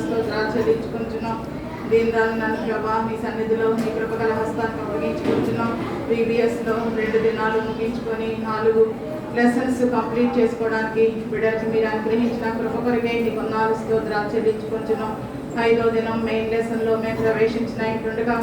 స్తోత్రాలు చెల్లించుకుంటున్నాం. దీనిదాన్ని నన్ను ప్రభా మీ సన్నిధిలో మీ కృపగల హస్తానికి అప్పగించుకుంటున్నాం. ప్రీవియస్లో 2 దినాలు ముగించుకొని 4 లెసన్స్ కంప్లీట్ చేసుకోవడానికి బిడ్డలకి మీరు అనుగ్రహించిన కృప కొరకే నీకు 4 స్తోత్రాలు చెల్లించుకుంటున్నాం. 5వ దినం మెయిన్ లెసన్లో మేము ప్రవేశించిన ఇంటుండగా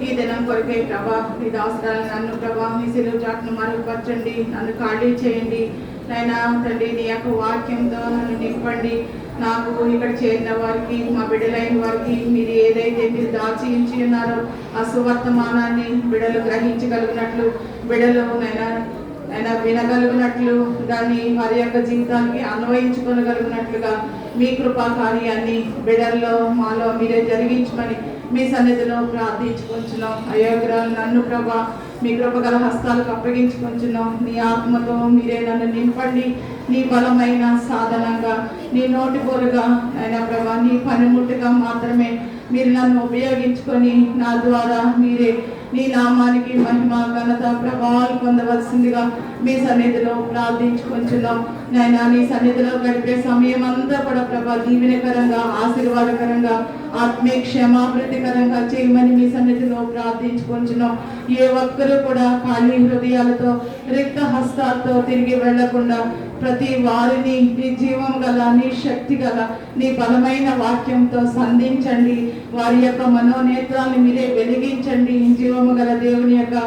ఈ దినం కొరకే ప్రభా మీ దాసరాలు నన్ను ప్రభా మీ సిలువ చాటును మరుగుపరచండి, నన్ను ఖాళీ చేయండి. నైనా తండ్రి నీ యొక్క వాక్యంతో నన్ను నింపండి. నాకు ఇక్కడ చేరిన వారికి మా బిడ్డలైన వారికి మీరు ఏదైతే మీరు దాచి ఉంచి ఉన్నారో ఆ సువర్తమానాన్ని బిడ్డలు గ్రహించగలిగినట్లు, బిడ్డలు నైనా వినగలిగినట్లు, దాన్ని వారి యొక్క జీవితానికి అన్వయించుకోగలిగినట్లుగా మీ కృపా కార్యాన్ని బిడ్డల్లో మాలో మీరే జరిగించమని మీ సన్నిధిలో ప్రార్థించుకుంటున్నాం. అయోగ్రాలు నన్ను ప్రభా మీ కృపగల హస్తాలకు అప్పగించుకుంటున్నాం. నీ ఆత్మతో మీరే నన్ను నింపండి. నీ బలమైన సాధనంగా, నీ నోటిపోరుగా అయినా ప్రభా నీ పనిముట్టుగా మాత్రమే మీరు నన్ను ఉపయోగించుకొని నా ద్వారా మీరే నీ నామానికి మహిమ ఘనత ప్రభావాలు పొందవలసిందిగా మీ సన్నిధిలో ప్రార్థించుకుంటున్నాం. నాయనా నీ సన్నిధిలో గడిపే సమయం అంతా కూడా ప్రభా దీవెనకరంగా, ఆశీర్వాదకరంగా, ఆత్మీయ క్షేమాభివృద్ధికరంగా చేయమని మీ సన్నిధిలో ప్రార్థించుకుంటున్నాం. ఏ ఒక్కరూ కూడా ఖాళీ హృదయాలతో రిక్త హస్తాలతో తిరిగి వెళ్లకుండా ప్రతి వారిని నీ జీవం గల, నీ శక్తి గల, నీ బలమైన వాక్యంతో సంధించండి. వారి యొక్క మనోనేత్రాన్ని మీరే వెలిగించండి. జీవము గల దేవుని యొక్క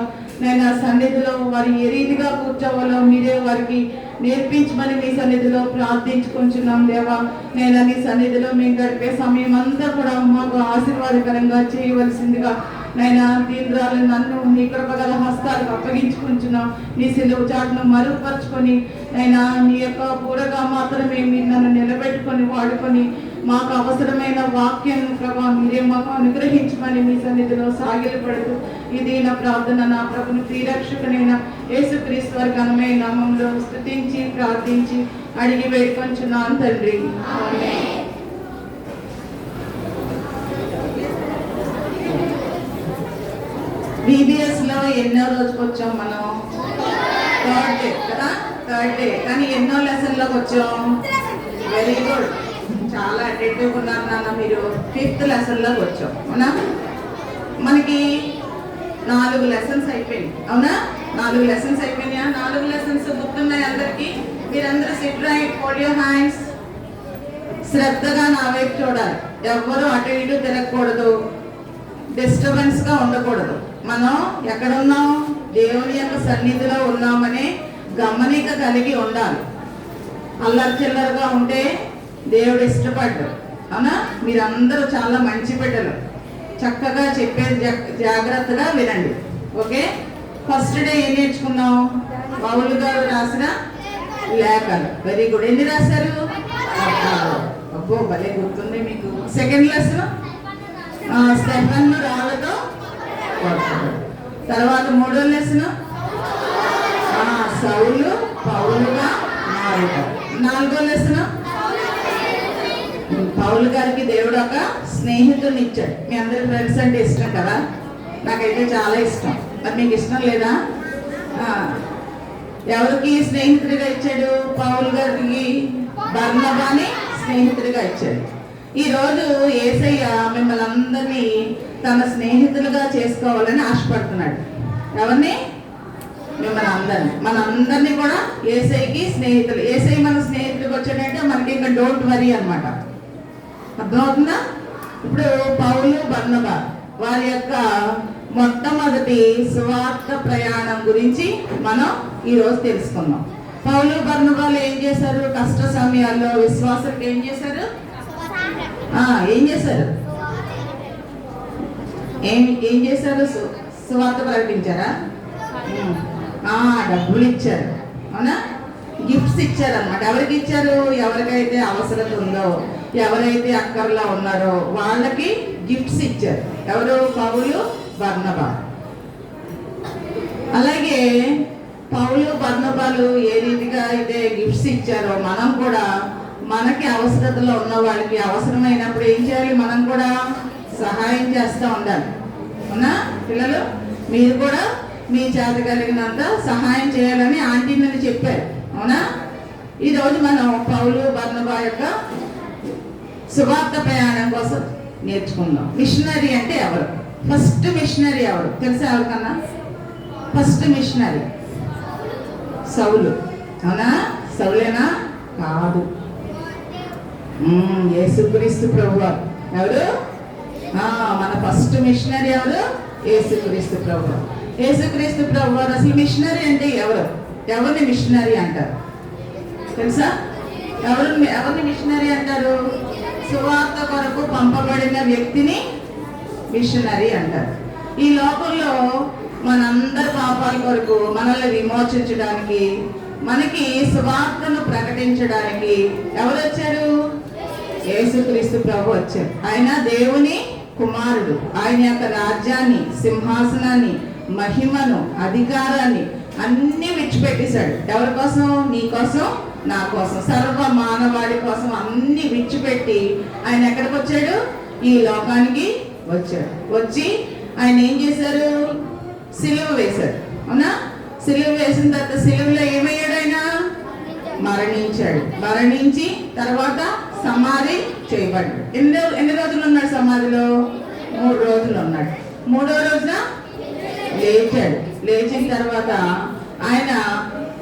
నేను సన్నిధిలో వారి ఏ రీతిగా కూర్చోవాలో మీరే వారికి నేర్పించమని మీ సన్నిధిలో ప్రార్థించుకుంటున్నాం. దేవా నేను నీ సన్నిధిలో మేము గడిపే సమయం అంతా కూడా మాకు ఆశీర్వాదకరంగా చేయవలసిందిగా నైనా దీనిరాలు నన్ను నీ కృపగల హస్తాలకు అప్పగించుకుంటున్నాం. నీ సిలువ చాటును మరుగుపరుచుకొని నైనా నీ యొక్క పూరగా మాత్రమే మీరు నన్ను నిలబెట్టుకొని వాడుకొని మాకు అవసరమైన వాక్యం ప్రభా మీరే మాకు అనుగ్రహించమని మీ సన్నిధిలో సాగిలపడుతూ ఇది నా ప్రార్థన నా ప్రభుని ప్రియరక్షకునైన యేసుక్రీస్తు వారి ఘనమైన నామంలో స్తుతించి ప్రార్థించి అడిగి వేడుకొంచున్నాను తండ్రి. ఆమేన్. బీబీఎస్ లో ఎన్నో రోజుకి వచ్చాం మనం? 3rd డే కదా, 3rd డే. కానీ ఎన్నో లెసన్లోకి వచ్చాం? వెరీ గుడ్, చాలా అటెంటివ్గా ఉన్నారు నాన్న మీరు. 5th లెసన్లోకి వచ్చాం అవునా? మనకి 4 లెసన్స్ అయిపోయింది అవునా? 4 లెసన్స్ అయిపోయినాయా? 4 లెసన్స్ గుర్తున్నాయి అందరికి? మీరందరూ SIT right, hold your hands. శ్రద్ధగా నా వైపు చూడాలి. ఎవ్వరూ అటు ఇటు తిరగకూడదు, డిస్టర్బెన్స్ గా ఉండకూడదు. మనం ఎక్కడున్నాం? దేవుని యొక్క సన్నిధిలో ఉన్నామనే గమనిక కలిగి ఉండాలి. అల్లరి చిల్లరగా ఉంటే దేవుడు ఇష్టపడ్డు అవునా? మీరందరూ చాలా మంచి బిడ్డలు, చక్కగా చెప్పేది జాగ్రత్తగా వినండి. ఓకే, ఫస్ట్ డే ఏం నేర్చుకున్నాం? పౌలు గారు రాసిన లేఖలు. Very good. ఎన్ని రాశారు? అబ్బో భలే గుర్తుంది మీకు. సెకండ్ లెసన్ స్టెఫెను రాళ్ళతో కొడతాడు. తర్వాత 3వ లెసన్ సౌలు పౌలుగా మారుతాడు. 4వ లెసన్ పౌలు గారికి దేవుడు ఒక స్నేహితుడిని ఇచ్చాడు. మీ అందరి ఫ్రెండ్స్ అంటే ఇష్టం కదా? నాకైతే చాలా ఇష్టం. మరి మీకు ఇష్టం లేదా? ఎవరికి స్నేహితుడిగా ఇచ్చాడు? పౌలు గారికి బర్నబాని స్నేహితుడిగా ఇచ్చాడు. ఈరోజు యేసయ్య మిమ్మల్ని అందరినీ తన స్నేహితులుగా చేసుకోవాలని ఆశపడుతున్నాడు. ఎవరిని? మిమ్మల్ని అందరినీ. మనందరినీ కూడా యేసయ్యకి స్నేహితులు. యేసయ్య మన స్నేహితుడికి వచ్చాడంటే మనకి ఇంకా డోంట్ వరీ అనమాట. అర్థమవుతుందా? ఇప్పుడు పౌలు బర్నబా వారి యొక్క మొట్టమొదటి సువార్త ప్రయాణం గురించి మనం ఈరోజు తెలుసుకుందాం. పౌలు బర్నబాలు ఏం చేశారు? కష్ట సమయాల్లో విశ్వాసులకు ఏం చేశారు? ఏం చేశారు? ఏం చేశారు? సువార్త ప్రకటించారా? డబ్బులు ఇచ్చారు అవునా? గిఫ్ట్స్ ఇచ్చారు అనమాట. ఎవరికి ఇచ్చారు? ఎవరికైతే అవసరం ఉందో, ఎవరైతే అక్కర్లో ఉన్నారో వాళ్ళకి గిఫ్ట్స్ ఇచ్చారు. ఎవరు? పౌలు బర్నబా. అలాగే పౌలు బర్నబాలు ఏ రీతిగా అయితే గిఫ్ట్స్ ఇచ్చారో మనం కూడా మనకి అవసరతలో ఉన్న వాళ్ళకి అవసరమైనప్పుడు ఏం చేయాలి? మనం కూడా సహాయం చేస్తూ ఉండాలి అవునా? పిల్లలు మీరు కూడా మీ చేత కలిగినంత సహాయం చేయాలని ఆంటీ నన్ను చెప్పారు అవునా? ఈరోజు మనం పౌలు బర్నబా యొక్క సువార్త ప్రయాణం కోసం నేర్చుకుందాం. మిషనరీ అంటే ఎవరు? ఫస్ట్ మిషనరీ ఎవరు తెలుసా? ఎవరికన్నా ఫస్ట్ మిషనరీ సౌలు. అవునా? సౌలేనా? కాదు, యేసుక్రీస్తు ప్రభువారు. ఎవరు? మన ఫస్ట్ మిషనరీ ఎవరు? యేసుక్రీస్తు ప్రభువారు. యేసుక్రీస్తు ప్రభువారు. అసలు మిషనరీ అంటే ఎవరు? ఎవరిని మిషనరీ అంటారు తెలుసా? ఎవరిని మిషనరీ అంటారు? సువార్త కొరకు పంపబడిన వ్యక్తిని మిషనరీ అంటారు. ఈ లోకంలో మనందరి పాపాల కొరకు మనల్ని విమోచించడానికి, మనకి సువార్తను ప్రకటించడానికి ఎవరు వచ్చారు? యేసుక్రీస్తు ప్రభు వచ్చారు. ఆయన దేవుని కుమారుడు. ఆయన యొక్క రాజ్యాన్ని, సింహాసనాన్ని, మహిమను, అధికారాన్ని అన్ని విడిచిపెట్టేశాడు. ఎవరి కోసం? నీ కోసం, నా కోసం, సర్వ మానవాడి కోసం అన్ని విడిచిపెట్టి ఆయన ఎక్కడికి వచ్చాడు? ఈ లోకానికి వచ్చాడు. వచ్చి ఆయన ఏం చేశారు? సిలువ వేశాడు. అవునా? సిలువ వేసిన తర్వాత సిలువలో ఏమయ్యాడు? ఆయన మరణించాడు. మరణించి తర్వాత సమాధి చేయబడ్డాడు. ఎన్ని రోజులు ఉన్నాడు సమాధిలో? 3 రోజులు ఉన్నాడు. 3వ రోజున లేచాడు. లేచిన తర్వాత ఆయన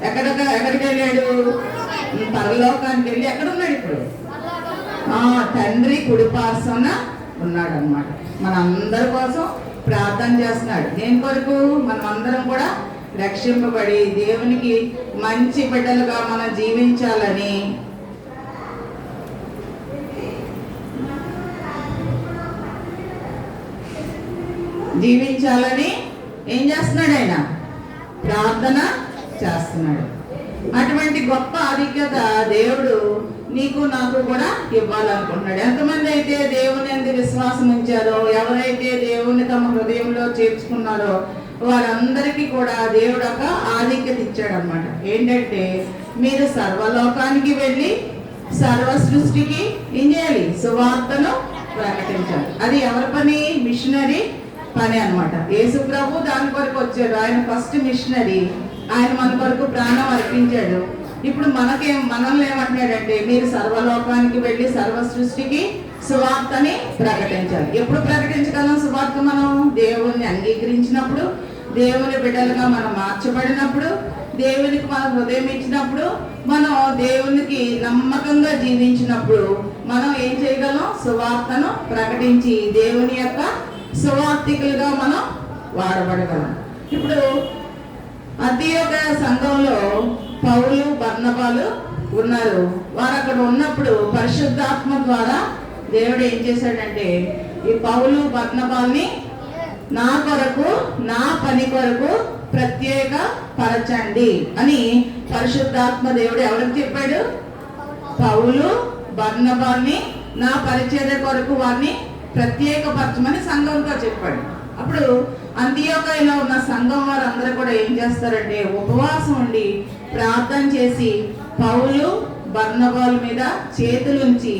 ఎక్కడికి వెళ్ళాడు? పరలోకానికి వెళ్ళి ఎక్కడ ఉన్నాడు ఇప్పుడు? తండ్రి కుడిపార్శ్వన ఉన్నాడు అన్నమాట. మనందరి కోసం ప్రార్థన చేస్తున్నాడు. దేని కొరకు? మనం అందరం కూడా రక్షింపబడి దేవునికి మంచి బిడ్డలుగా మనం జీవించాలని, ఏం చేస్తున్నాడు? ఆయన ప్రార్థన చేస్తున్నాడు. అటువంటి గొప్ప ఆధిక్యత దేవుడు నీకు నాకు కూడా ఇవ్వాలనుకుంటున్నాడు. ఎంతమంది అయితే దేవుని యందు విశ్వాసం ఉంచారో, ఎవరైతే దేవుని తమ హృదయంలో చేర్చుకున్నారో వారందరికీ కూడా దేవుడు ఒక ఆధిక్యత ఇచ్చాడు అన్నమాట. ఏంటంటే మీరు సర్వలోకానికి వెళ్ళి సర్వ సృష్టికి ఏం చేయాలి? సువార్తను ప్రకటించాలి. అది ఎవరి పని? మిషనరీ పని అన్నమాట. యేసు ప్రభు దాని కొరకు వచ్చాడు. ఆయన ఫస్ట్ మిషనరీ. ఆయన మన కొరకు ప్రాణం అర్పించాడు. ఇప్పుడు మనల్ని ఏమంటున్నాడంటే మీరు సర్వలోకానికి వెళ్ళి సర్వ సృష్టికి సువార్తని ప్రకటించాలి. ఎప్పుడు ప్రకటించగలం సువార్త? మనం దేవుణ్ణి అంగీకరించినప్పుడు, దేవుని బిడ్డలుగా మనం మార్చబడినప్పుడు, దేవునికి మనం హృదయం ఇచ్చినప్పుడు, మనం దేవునికి నమ్మకంగా జీవించినప్పుడు మనం ఏం చేయగలం? సువార్తను ప్రకటించి దేవుని యొక్క సువార్తికులుగా మనం వాడబడగలం. ఇప్పుడు అంతియోక సంఘంలో పౌలు, బర్నబాలు ఉన్నారు. వారు అక్కడ ఉన్నప్పుడు పరిశుద్ధాత్మ ద్వారా దేవుడు ఏం చేశాడంటే ఈ పౌలు, బర్నబాల్ని నా కొరకు, నా పని కొరకు ప్రత్యేక పరచండి అని పరిశుద్ధాత్మ దేవుడు ఎవరికి చెప్పాడు? పౌలు, బర్నబాల్ని నా పరిచర్య కొరకు వారిని ప్రత్యేకపరచమని సంఘంతో చెప్పాడు. అప్పుడు అంతియోకయలో ఉన్న సంఘం వారందరూ కూడా ఏం చేస్తారంటే ఉపవాసం ఉండి ప్రార్థన చేసి పౌలు, బర్నబాల మీద చేతులుంచి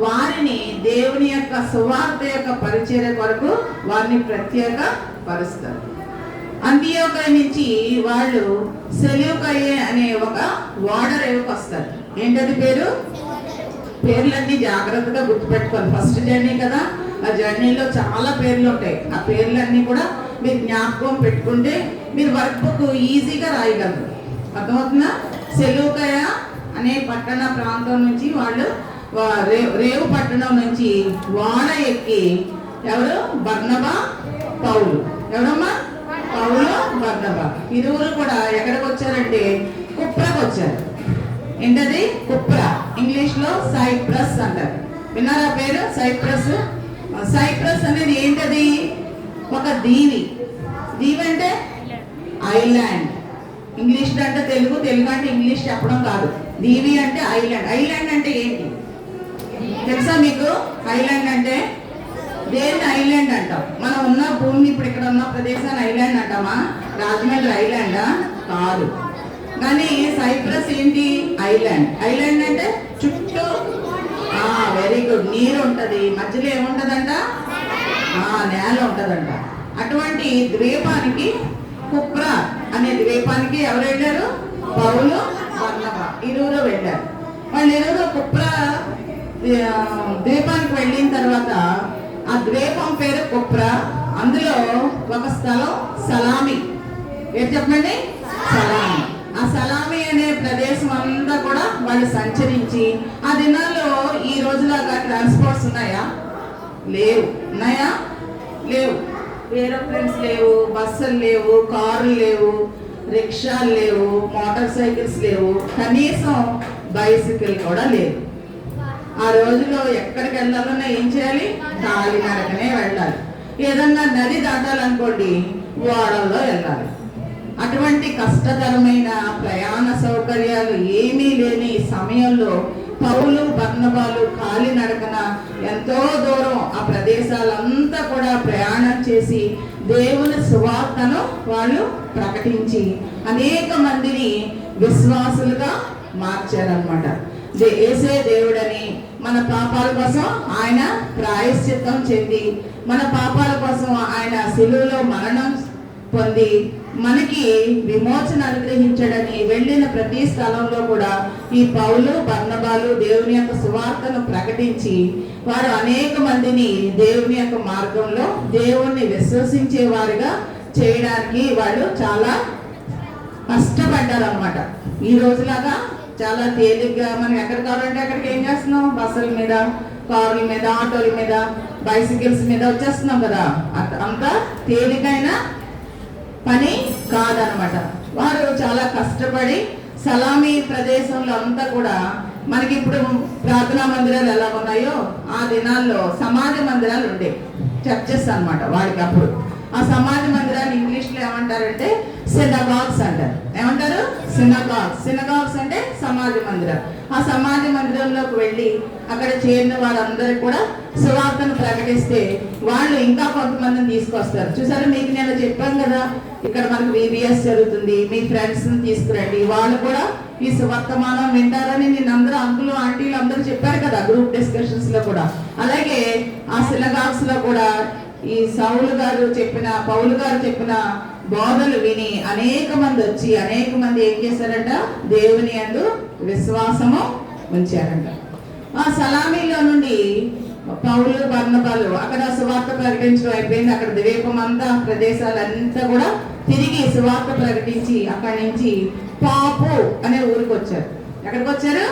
వారిని దేవుని యొక్క సువార్త యొక్క పరిచర్య కొరకు వారిని ప్రత్యేక పరుస్తారు. అంతియోకయ నుంచి వాళ్ళు సెలూకయే అనే ఒక ఓడరేవుకి వస్తారు. ఏంటది పేరు? పేర్లన్నీ జాగ్రత్తగా గుర్తుపెట్టుకోవాలి. ఫస్ట్ జర్నీ కదా, ఆ జర్నీలో చాలా పేర్లు ఉంటాయి. ఆ పేర్లన్నీ కూడా మీరు జ్ఞాపకం పెట్టుకుంటే మీరు వర్క్ బుక్ ఈజీగా రాయగలరు. అర్థమవుతుందా? సెలూకయ అనే పట్టణ ప్రాంతం నుంచి వాళ్ళు రేవు పట్టణం నుంచి వాడ ఎక్కి ఎవరు? బర్నబా, పౌలు. ఎవరమ్మా? పౌలు, బర్నబా. ఇరువురు కూడా ఎక్కడికి వచ్చారంటే కుప్రాకు వచ్చారు. ఏంటది? కుప్రా. ఇంగ్లీష్ లో సైప్రస్ అంటారు. విన్నారా పేరు? సైప్రస్. సైప్రస్ అనేది ఏంటది? ఒక దీవి. దీవి అంటే ఐలాండ్. ఇంగ్లీష్ అంటే తెలుగు, తెలుగు అంటే ఇంగ్లీష్ చెప్పడం కాదు. దీవి అంటే ఐలాండ్. ఐలాండ్ అంటే ఏంటి తెలుసా మీకు? ఐలాండ్ అంటే దేన్ని ఐలాండ్ అంటాం? మనం ఉన్న భూమిని, ఇప్పుడు ఇక్కడ ఉన్న ప్రదేశాన్ని ఐలాండ్ అంటామా? రాజమండ్రి ఐలాండా? కాదు. కానీ సైప్రస్ ఏంటి? ఐలాండ్. ఐలాండ్ అంటే చుట్టూ వెరీ గుడ్, నీరు ఉంటది, మధ్యలో ఏముంటదంట? నేల ఉంటదంట. అటువంటి ద్వీపానికి, కుప్రా అనే ద్వీపానికి ఎవరు వెళ్ళారు? పౌలు, బర్నబా ఇరువురు వెళ్ళారు. వాళ్ళు ఇరువురు కుప్రా ద్వీపానికి వెళ్ళిన తర్వాత ఆ ద్వీపం పేరు కుప్ర, అందులో ఒక స్థలం సలామి. ఏంటి చెప్పండి? సలామి. ఆ సలామి అనే ప్రదేశం అంతా కూడా వాళ్ళు సంచరించి, ఆ దినాల్లో ఈ రోజులాగా ట్రాన్స్పోర్ట్స్ ఉన్నాయా? లేవు. ఉన్నాయా? లేవు. ఏరోప్లేన్స్ లేవు, బస్సులు లేవు, కార్లు లేవు, రిక్షాలు లేవు, మోటార్ సైకిల్స్ లేవు, కనీసం బైసికల్ కూడా లేవు. ఆ రోజులో ఎక్కడికి వెళ్ళాలన్నా ఏం చేయాలి? కాలినడకనే వెళ్ళాలి. ఏదన్నా నది దాటాలనుకోండి, ఓడల్లో వెళ్ళాలి. అటువంటి కష్టతరమైన ప్రయాణ సౌకర్యాలు ఏమీ లేని సమయంలో పౌలు బర్నబాలు కాలినడకన ఎంతో దూరం ఆ ప్రదేశాలంతా కూడా ప్రయాణం చేసి దేవుని సువార్తను వాళ్ళు ప్రకటించి అనేక మందిని విశ్వాసులుగా మార్చారనమాట. యేసే దేవుడని, మన పాపాల కోసం ఆయన ప్రాయశ్చిత్తం చెంది, మన పాపాల కోసం ఆయన శిలువలో మరణం పొంది మనకి విమోచన అనుగ్రహించడని వెళ్ళిన ప్రతి స్థలంలో కూడా ఈ పౌలు బర్నబాలు దేవుని యొక్క సువార్తను ప్రకటించి వారు అనేక మందిని దేవుని యొక్క మార్గంలో దేవుణ్ణి విశ్వసించే వారిగా చేయడానికి వాళ్ళు చాలా కష్టపడ్డారు అనమాట. ఈ రోజులాగా చాలా తేలిగ్గా మనం ఎక్కడ కావాలంటే అక్కడికి ఏం చేస్తున్నాం? బస్సుల మీద, కార్ల మీద, ఆటోల మీద, బైసికల్స్ మీద వచ్చేస్తున్నాం కదా. అంత తేలికైన పని కాదనమాట. వారు చాలా కష్టపడి సలామీ ప్రదేశంలో అంతా కూడా, మనకి ఇప్పుడు ప్రార్థనా మందిరాలు ఎలా ఉన్నాయో ఆ దినాల్లో సమాజ మందిరాలు ఉండేవి, చర్చెస్ అనమాట. వాడికి అప్పుడు ఆ సమాజ మందిరాలు ఇంగ్లీష్లో ఏమంటారంటే సినగాగ్స్ అంటారు. ఏమంటారు? సినగాగ్స్. సినగాగ్స్ అంటే సమాజ మందిరం. ఆ సమాజ మందిరంలోకి వెళ్ళి అక్కడ చేరిన వారందరూ కూడా సువార్తను ప్రకటిస్తే వాళ్ళు ఇంకా కొంతమందిని తీసుకొస్తారు. చూసారా, మీకు నేను చెప్పాను కదా, ఇక్కడ మనకు VBS జరుగుతుంది, మీ ఫ్రెండ్స్ని తీసుకురండి, వాళ్ళు కూడా ఈ సువర్తమానం వింటారని నేను అందరూ అంకులు ఆంటీలు అందరూ చెప్పారు కదా గ్రూప్ డిస్కషన్స్ లో కూడా. అలాగే ఆ సినగాగ్స్ లో కూడా ఈ పౌలు గారు చెప్పిన బోధలు విని అనేక మంది వచ్చి అనేక మంది ఏం చేశారంట? దేవుని యందు విశ్వాసము ఉంచారంట. ఆ సలామీలో నుండి పౌలు బర్నబాలు అక్కడ సువార్త ప్రకటించడం అయిపోయింది. అక్కడ ద్వీపం అంతా ప్రదేశాలంతా కూడా తిరిగి సువార్త ప్రకటించి అక్కడి నుంచి పాపు అనే ఊరికి వచ్చారు. ఎక్కడికి వచ్చారు?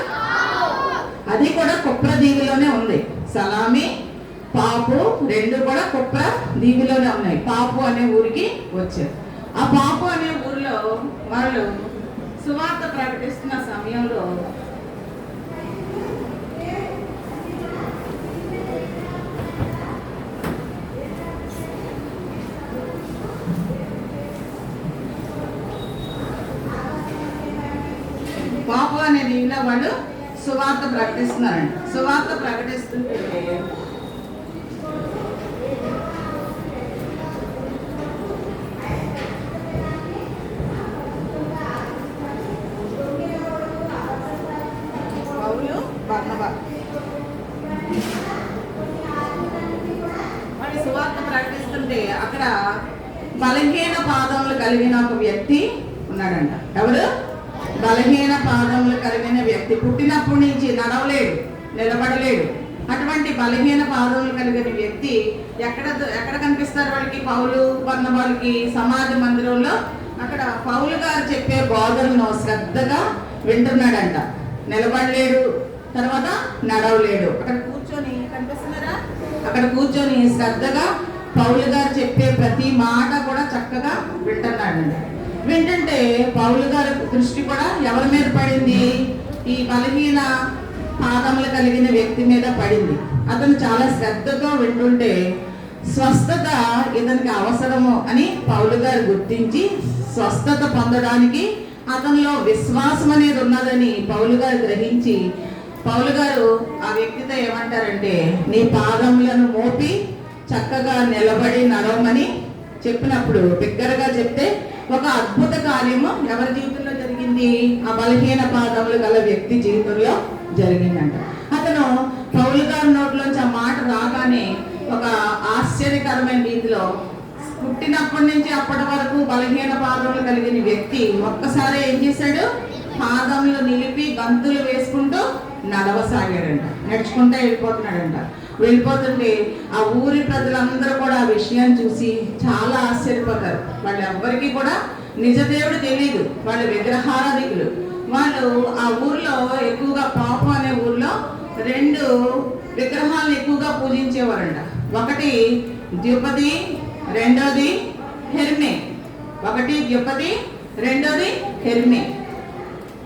అది కూడా కుప్ర దీవిలోనే ఉంది. సలామి, పాపు రెండు కూడా కుప్ర దీవిలోనే ఉన్నాయి. పాపు అనే ఊరికి వచ్చారు. ఆ పాపు అనే ఊరిలో వాళ్ళు సువార్త ప్రకటిస్తున్న సమయంలో పాపు అనే దీవిలో వాళ్ళు సువార్త ప్రకటిస్తున్నారండి. సువార్త ప్రకటిస్తుంటే వాళ్ళు సువార్త ప్రకటిస్తుంటే అక్కడ బలహీన పాదములు కలిగిన ఒక వ్యక్తి ఉన్నాడంట. ఎవరు? బలహీన పాదములు కలిగిన వ్యక్తి. పుట్టినప్పటి నుంచి నడవలేడు, నిలబడలేడు. అటువంటి బలహీన పాదములు కలిగిన వ్యక్తి ఎక్కడ కనిపిస్తారు వాళ్ళకి? పౌలు బర్నబాలకి సమాజ మందిరంలో అక్కడ పౌలు గారు చెప్పే బోధనను శ్రద్ధగా వింటున్నాడంట. నిలబడలేడు, తర్వాత నడవలేడు. అక్కడ కూర్చొని కనిపిస్తున్నారా? అక్కడ కూర్చొని శ్రద్ధగా పౌలు గారు చెప్పే ప్రతి మాట కూడా చక్కగా వింటున్నాడంట. వింటుంటే పౌలు గారి దృష్టి కూడా ఎవరి మీద పడింది? ఈ బలహీన పాదములు కలిగిన వ్యక్తి మీద పడింది. అతను చాలా శ్రద్ధగా వింటుంటే స్వస్థత ఇతనికి అవసరము అని పౌలు గారు గుర్తించి స్వస్థత పొందడానికి అతనిలో విశ్వాసం అనేది ఉన్నదని పౌలు గారు గ్రహించి పౌలు గారు ఆ వ్యక్తితో ఏమంటారంటే, నీ పాదములను మోపి చక్కగా నిలబడి నడవమని చెప్పినప్పుడు బిగ్గరగా చెప్తే ఒక అద్భుత కార్యము ఎవరి జీవితంలో జరిగింది? ఆ బలహీన పాదములు గల వ్యక్తి జీవితంలో జరిగిందంట. అతను పౌలు గారి నోట్లోంచి ఆ మాట రాగానే ఒక ఆశ్చర్యకరమైన రీతిలో పుట్టినప్పటి నుంచి అప్పటి వరకు బలహీన పాదములు కలిగిన వ్యక్తి ఒక్కసారి ఏం చేశాడు? పాదములు నిలిపి గంతులు వేసుకుంటూ నడవసాగాడంట, నడుచుకుంటూ వెళ్ళిపోతున్నాడంట. వెళ్ళిపోతుంటే ఆ ఊరి ప్రజలందరూ కూడా ఆ విషయాన్ని చూసి చాలా ఆశ్చర్యపోతారు. వాళ్ళు ఎవ్వరికీ కూడా నిజ దేవుడు తెలియదు, వాళ్ళు విగ్రహారాధికులు. వాళ్ళు ఆ ఊర్లో ఎక్కువగా పాపం అనే ఊర్లో 2 విగ్రహాలను ఎక్కువగా పూజించేవారంట. ఒకటి ద్యుపది, రెండోది హెర్మే. ఒకటి ద్యుపది, రెండోది హెర్మే.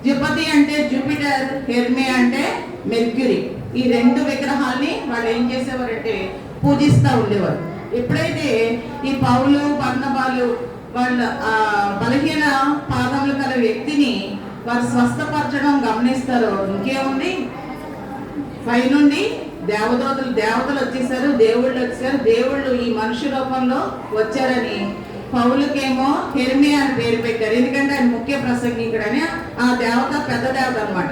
ద్యుపది అంటే జూపిటర్, హెర్మే అంటే మెర్క్యూరీ. ఈ 2 విగ్రహాల్ని వాళ్ళు ఏం చేసేవారంటే పూజిస్తూ ఉండేవారు. ఎప్పుడైతే ఈ పౌలు బర్నబాలు వాళ్ళ బలహీన పాదములు గల వ్యక్తిని వారు స్వస్థపరచడం గమనిస్తారో, ఇంకేముంది, పైనుండి దేవతలు వచ్చేసారు, దేవుళ్ళు వచ్చారు. దేవుళ్ళు ఈ మనుష్య రూపంలో వచ్చారని పౌలుకేమో హెర్మే అని పేరు పెట్టారు. ఎందుకంటే ఆయన ముఖ్య ప్రసంగికుడని. ఆ దేవత పెద్ద దేవత అనమాట.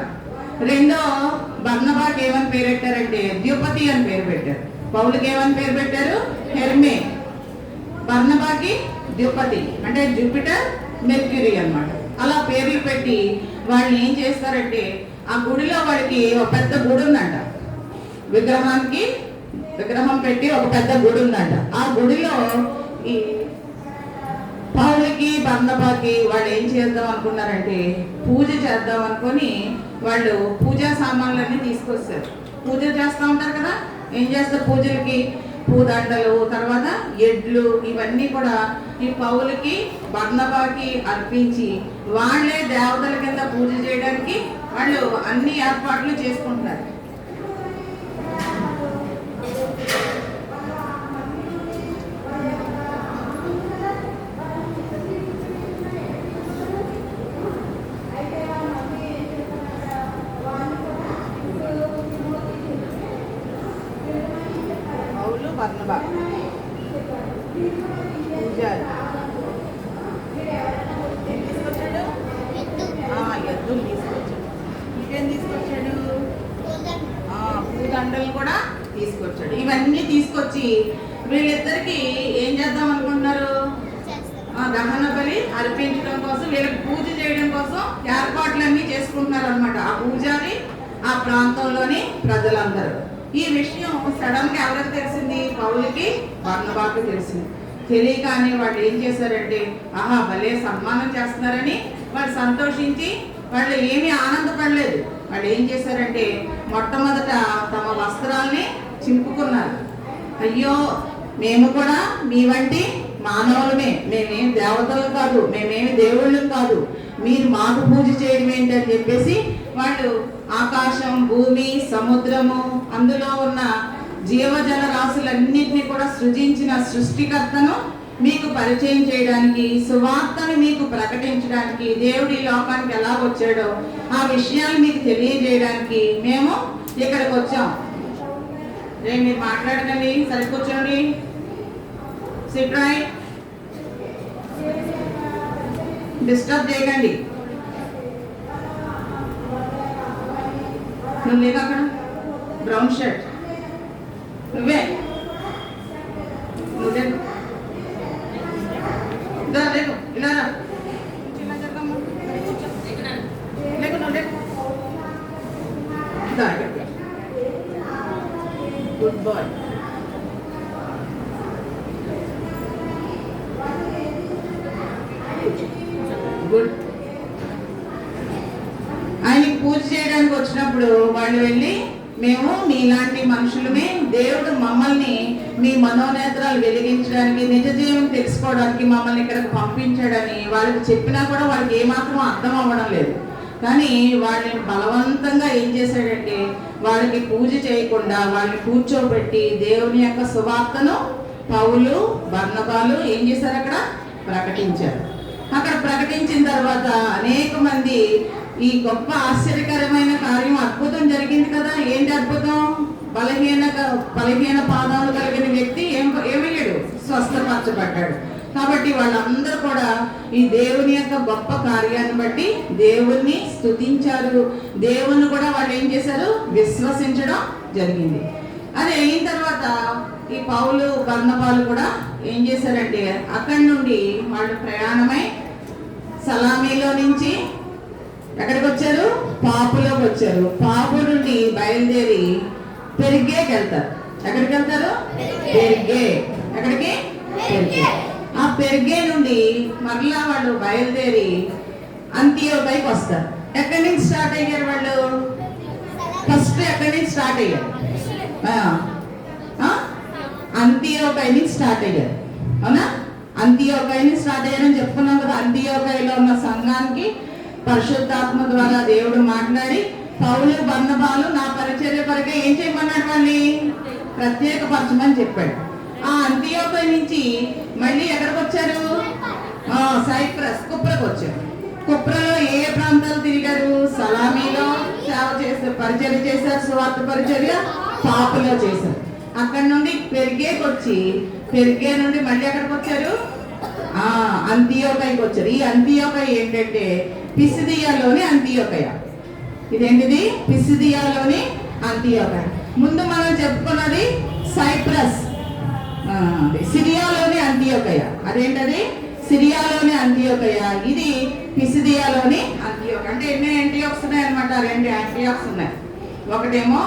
రెండో బర్నబాకి ఏమని పేరు పెట్టారంటే ద్యుపతి అని పేరు పెట్టారు. పౌలుకి ఏమని పేరు పెట్టారు? హెర్మే. బర్నబాకి ద్యుపతి అంటే జూపిటర్, మెర్క్యూరీ అన్నమాట. అలా పేర్లు పెట్టి వాళ్ళు ఏం చేస్తారంటే ఆ గుడిలో వాడికి ఒక పెద్ద గుడి ఉందంట. విగ్రహం పెట్టి ఒక పెద్ద గుడి ఉందంట. ఆ గుడిలో ఈ పౌలుకి బర్నబాకి వాళ్ళు ఏం చేద్దాం అనుకున్నారంటే పూజ చేద్దాం అనుకొని వాళ్ళు పూజా సామాన్లన్నీ తీసుకొస్తారు. పూజ చేస్తూ ఉంటారు కదా, ఏం చేస్తారు పూజలకి? పూదండలు, తర్వాత ఎడ్లు, ఇవన్నీ కూడా ఈ పౌలుకి బర్నబాకి అర్పించి వాళ్ళే దేవతల కింద పూజ చేయడానికి వాళ్ళు అన్ని ఏర్పాట్లు చేసుకుంటున్నారు. బర్నబా పూజారి తీసుకొచ్చాడు, ఎద్దులు తీసుకొచ్చాడు. ఇంకేం తీసుకొచ్చాడు? పూదండలు కూడా తీసుకొచ్చాడు. ఇవన్నీ తీసుకొచ్చి వీళ్ళిద్దరికి ఏం చేద్దాం అనుకుంటున్నారు? దహన బలి అర్పించడం కోసం, వీళ్ళకి పూజ చేయడం కోసం ఏర్పాట్లన్నీ చేసుకుంటున్నారు అనమాట. ఆ పూజారి, ఆ ప్రాంతంలోని ప్రజలందరూ. ఈ విషయం సడన్ గా ఎవరికి తెలిసింది? పౌలుకి బర్నబాకి తెలిసింది. తెలియగానే వాళ్ళు ఏం చేశారంటే ఆహా భలే సన్మానం చేస్తున్నారని వాళ్ళు సంతోషించి వాళ్ళు ఏమీ ఆనందపడలేదు. వాళ్ళు ఏం చేశారంటే మొట్టమొదట తమ వస్త్రాల్ని చింపుకున్నారు. అయ్యో మేము కూడా మీ వంటి మానవులమే, మేమేం దేవతలు కాదు, మేమేమి దేవుళ్ళు కాదు, మీరు మాకు పూజ చేయడం ఏంటని చెప్పేసి వాళ్ళు ఆకాశం, భూమి, సముద్రము, అందులో ఉన్న జీవజల రాశులన్నింటినీ కూడా సృజించిన సృష్టికర్తను మీకు పరిచయం చేయడానికి, సువార్తను మీకు ప్రకటించడానికి, దేవుడి లోకానికి ఎలా వచ్చాడో ఆ విషయాలు మీకు తెలియజేయడానికి మేము ఇక్కడికి వచ్చాం. మీరు మాట్లాడకండి, సరికూర్చోండి. సిట్ రైట్, డిస్టర్బ్ చేయకండి. నువ్వు లేక అక్కడ బ్రౌన్ షర్ట్ నువ్వే లేకు, ఇలా రా, లేకు నువ్వు లేకు. Good bye. గుడ్. ఆయనకి పూజ చేయడానికి వచ్చినప్పుడు వాళ్ళు వెళ్ళి మేము మీలాంటి మనుషులమే, దేవుడు మమ్మల్ని మీ మనోనేత్రాలు వెలిగించడానికి, నిజ జీవం తెలుసుకోవడానికి మమ్మల్ని ఇక్కడికి పంపించాడని వాళ్ళకి చెప్పినా కూడా వాళ్ళకి ఏమాత్రం అర్థం అవ్వడం లేదు. కానీ వాళ్ళని బలవంతంగా ఏం చేశాడంటే వాళ్ళకి పూజ చేయకుండా వాళ్ళని కూర్చోబెట్టి దేవుని యొక్క సువార్తను పౌలు బర్నబాలు ఏం చేశారు? అక్కడ ప్రకటించారు. అక్కడ ప్రకటించిన తర్వాత అనేక మంది ఈ గొప్ప ఆశ్చర్యకరమైన కార్యం, అద్భుతం జరిగింది కదా. ఏంటి అద్భుతం? బలహీన పాదాలు కలిగిన వ్యక్తి ఏమయ్యాడు? స్వస్థపరచబడ్డాడు. కాబట్టి వాళ్ళందరూ కూడా ఈ దేవుని యొక్క గొప్ప కార్యాన్ని బట్టి దేవుణ్ణి స్తుతించారు. దేవుణ్ణి కూడా వాళ్ళు ఏం చేశారు? విశ్వసించడం జరిగింది. అది అయిన తర్వాత ఈ పౌలు బర్నబాలు కూడా ఏం చేశారంటే అక్కడి నుండి వాళ్ళు ప్రయాణమై సలామీలో నుంచి ఎక్కడికి వచ్చారు? పాపులోకి వచ్చారు. పాపు నుండి బయలుదేరి పెరిగేకి వెళ్తారు. ఎక్కడికి వెళ్తారు? పెరిగే. ఎక్కడికి? పెరిగే. ఆ పెరిగే నుండి మరలా వాళ్ళు బయలుదేరి అంతియోకైకి వస్తారు. ఎక్కడి నుంచి స్టార్ట్ అయ్యారు వాళ్ళు? ఫస్ట్ ఎక్కడి నుంచి స్టార్ట్ అయ్యారు? అంతియోకై నుంచి స్టార్ట్ అయ్యారు. అవునా? అంతియోకై నుంచి స్టార్ట్ అయ్యారని చెప్పుకున్నాం కదా. అంతియోకైలో ఉన్న సంఘానికి పరిశుద్ధాత్మ ద్వారా దేవుడు మాట్లాడి పౌలు బర్నబాలు నా పరిచర్య కొరకే ఏం చేయమన్నాడు? వాళ్ళని ప్రత్యేకపరచమని చెప్పాడు. ఆ అంతియోకై నుంచి మళ్ళీ ఎక్కడికి వచ్చారు? సైప్రస్, కుప్రకు వచ్చారు. కుప్రలో ఏ ప్రాంతాలు తిరిగారు? సలామీలో సేవ చేశారు, పరిచర్య చేశారు, సువార్త పరిచర్య పాపులో చేశారు. అక్కడ నుండి పెరిగేకి వచ్చి పెరిగే నుండి మళ్ళీ ఎక్కడికి వచ్చారు? అంతియోకైకి వచ్చారు. ఈ అంతియోకై ఏంటంటే పిసిదియాలోని అంతియోకయ. ఇదేంటిది? పిసిదియాలోని అంతియోకయ. ముందు మనం చెప్పుకున్నది సైప్రస్, సిరియాలోని అంతియోకయ. అదేంటది? సిరియాలోని అంతియోకయ. ఇది పిసిదియాలోని అంతియోక. అంటే ఎన్ని యాంటియోక్స్ ఉన్నాయి అనమాట? 2 యాంటియోక్స్ ఉన్నాయి. ఒకటేమో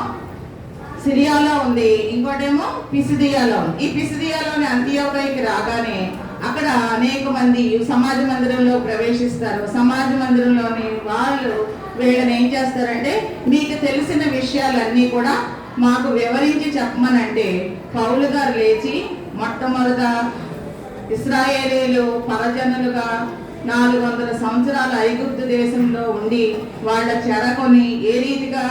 సిరియాలో ఉంది, ఇంకోటేమో పిసిదియాలో ఉంది. ఈ పిసిదియాలోని అంతియోకైకి రాగానే అక్కడ అనేక మంది సమాజ మందిరంలో ప్రవేశిస్తారు. సమాజ మందిరంలోని వాళ్ళు వీళ్ళని ఏం చేస్తారంటే, మీకు తెలిసిన విషయాలన్నీ కూడా మాకు వివరించి చెప్పమనంటే పౌలు గారు లేచి మొట్టమొదట ఇశ్రాయేలీలు పరజనులుగా 400 సంవత్సరాలు ఐగుప్తు దేశంలో ఉండి వాళ్ళ చెరకొని ఏ రీతిగా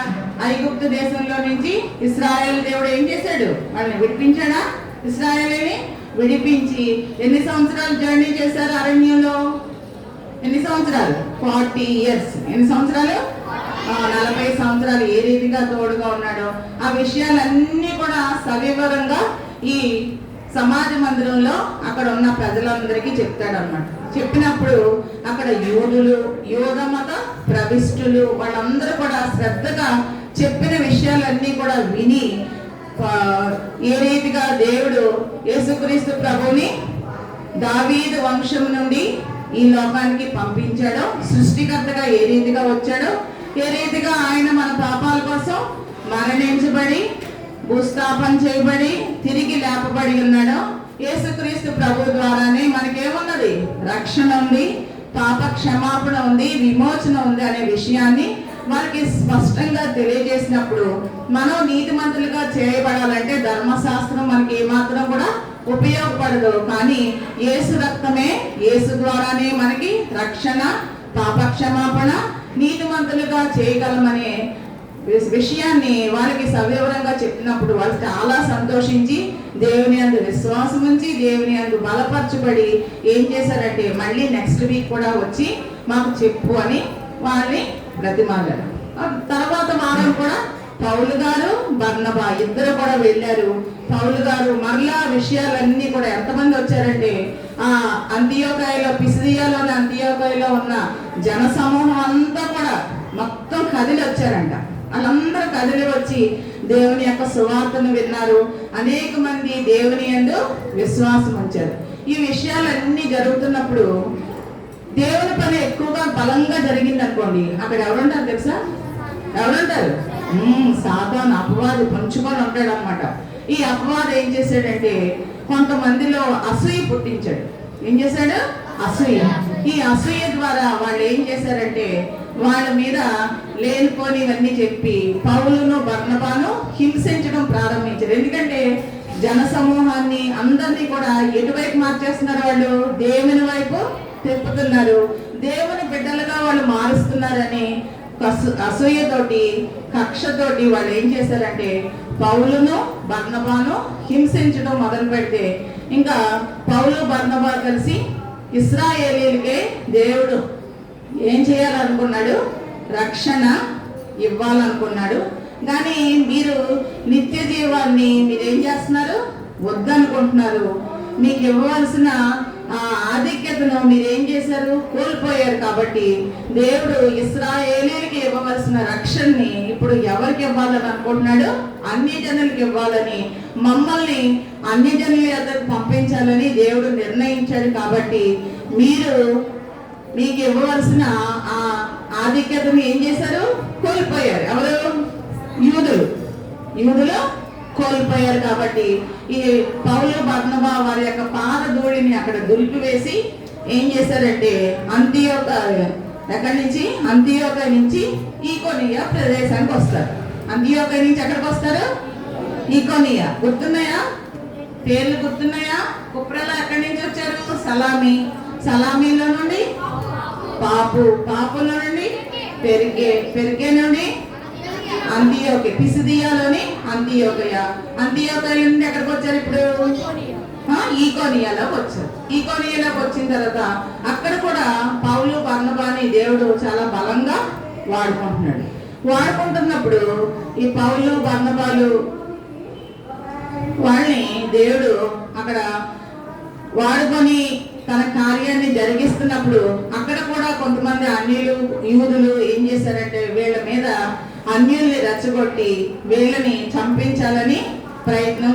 ఐగుప్తు దేశంలో నుంచి ఇశ్రాయేల్ దేవుడు ఏం చేశాడు? వాళ్ళని విడిపించాడా? ఇశ్రాయేలీని విడిపించి ఎన్ని సంవత్సరాలు జర్నీ చేశారు అరణ్యంలో? ఎన్ని సంవత్సరాలు? 40 years. ఎన్ని సంవత్సరాలు? 40 సంవత్సరాలు ఏ రీతిగా తోడుగా ఉన్నాడో ఆ విషయాలన్నీ కూడా సవివరంగా ఈ సమాజ మందిరంలో అక్కడ ఉన్న ప్రజలందరికీ చెప్తాడు అన్నమాట. చెప్పినప్పుడు అక్కడ యూదులు, యూద మత ప్రవిష్టులు వాళ్ళందరూ కూడా శ్రద్ధగా చెప్పిన విషయాలన్నీ కూడా విని ఏ రీతిగా దేవుడు యేసుక్రీస్తు ప్రభువుని దావీదు వంశం నుండి ఈ లోకానికి పంపించాడో, సృష్టికర్తగా ఏ రీతిగా వచ్చాడో, ఏ రీతిగా ఆయన మన పాపాల కోసం మరణించబడి భూస్థాపన చేయబడి తిరిగి లేపబడి ఉన్నాడో, యేసుక్రీస్తు ప్రభు ద్వారానే మనకేమున్నది? రక్షణ ఉంది, పాప క్షమాపణ ఉంది, విమోచన ఉంది అనే విషయాన్ని మనకి స్పష్టంగా తెలియజేసినప్పుడు మనం నీతిమంతులుగా చేయబడాలంటే ధర్మశాస్త్రం మనకి ఏమాత్రం కూడా ఉపయోగపడదు. కానీ యేసు రక్తమే, యేసు ద్వారానే మనకి రక్షణ, పాప క్షమాపణ, నీతిమంతులుగా చేయగలమనే విషయాన్ని వారికి సవివరంగా చెప్పినప్పుడు వాళ్ళు చాలా సంతోషించి దేవుని యందు విశ్వాసం ఉంచి దేవుని యందు బలపరచబడి ఏం చేశారంటే మళ్ళీ నెక్స్ట్ వీక్ కూడా వచ్చి మాకు చెప్పు అని వాళ్ళని బ్రతిమాలారు. తర్వాత వారం కూడా పౌలు గారు బర్నబా ఇద్దరు కూడా వెళ్ళారు. పౌలు గారు మరలా విషయాలన్నీ కూడా ఎంతమంది వచ్చారంటే ఆ అంతియోకయలో, పిసిదియాలోని అంతియోకయలో ఉన్న జన సమూహం అంతా కూడా మొత్తం కదిలి వచ్చారంట. వాళ్ళందరూ కదిలి వచ్చి దేవుని యొక్క సువార్తను విన్నారు. అనేక మంది దేవుని యందు విశ్వాసం ఉంచారు. ఈ విషయాలన్నీ జరుగుతున్నప్పుడు దేవుని పని ఎక్కువగా బలంగా జరిగింది అనుకోండి, అక్కడ ఎవరుంటారు తెలుసా? ఎవరుంటారు? సాతాను, అపవాది పంచుకొని ఉంటాడు అనమాట. ఈ అపవాది ఏం చేశాడంటే కొంతమందిలో అసూయ పుట్టించాడు. ఏం చేశాడు? అసూయ. ఈ అసూయ ద్వారా వాళ్ళు ఏం చేశారంటే వాళ్ళ మీద లేనిపోనివన్నీ చెప్పి పౌలును బర్నబాను హింసించడం ప్రారంభించారు. ఎందుకంటే జన సమూహాన్ని అందరినీ కూడా ఎటువైపు మార్చేస్తున్నారు? వాళ్ళు దేవుని వైపు తిప్పుతున్నారు. దేవుని బిడ్డలుగా వాళ్ళు మారుస్తున్నారని అసూయతోటి, కక్షతోటి వాళ్ళు ఏం చేశారంటే పౌలును బర్నబాను హింసించడం మొదలు పెడితే ఇంకా పౌలు బర్నబా కలిసి ఇశ్రాయేలీలకే దేవుడు ఏం చేయాలనుకున్నాడు? రక్షణ ఇవ్వాలనుకున్నాడు. కానీ మీరు నిత్య జీవాన్ని మీరేం చేస్తున్నారు? వద్దనుకుంటున్నారు. మీకు ఇవ్వవలసిన ఆధిక్యతను మీరేం చేశారు? కోల్పోయారు. కాబట్టి దేవుడు ఇశ్రాయేలీయులకి ఇవ్వవలసిన రక్షణని ఇప్పుడు ఎవరికి ఇవ్వాలని అనుకుంటున్నాడు? అన్ని జనులకి ఇవ్వాలని, మమ్మల్ని అన్ని జనుల యొద్దకు పంపించాలని దేవుడు నిర్ణయించాడు. కాబట్టి మీరు మీకు ఇవ్వవలసిన ఆ ఆధిక్యతను ఏం చేశారు? కోల్పోయారు. ఎవరు? యూదులు కోల్పోయారు. కాబట్టి ఈ పౌలు బర్నబా వారి యొక్క పాద ధూళిని అక్కడ దులిపివేసి ఏం చేశారంటే అంతియోక నుంచి ఈకోనియా ప్రదేశానికి వస్తారు. అంతియోక నుంచి ఎక్కడికి వస్తారు? ఈకోనియా. గుర్తున్నాయా? పేర్లు గుర్తున్నాయా? కుప్రలో ఎక్కడి నుంచి వచ్చారు? సలామీలో నుండి పాపులో నుండి పెరిగే నుండి అంతియోక, పిసిదియాలోని అంతియోకయ నుండి ఎక్కడికి వచ్చారు? ఇప్పుడు ఈకోనియాలోకి వచ్చారు. ఈకోనియాలోకి వచ్చిన తర్వాత అక్కడ కూడా పౌలు బర్నబాని దేవుడు చాలా బలంగా వాడుకుంటున్నప్పుడు ఈ పౌలు బర్నబాలు వాళ్ళని దేవుడు అక్కడ వాడుకొని తన కార్యాన్ని జరిగిస్తున్నప్పుడు అక్కడ కూడా కొంతమంది యూదులు ఏం చేశారంటే వీళ్ళ మీద అన్యుల్ని రెచ్చగొట్టి వీళ్ళని చంపించాలని ప్రయత్నం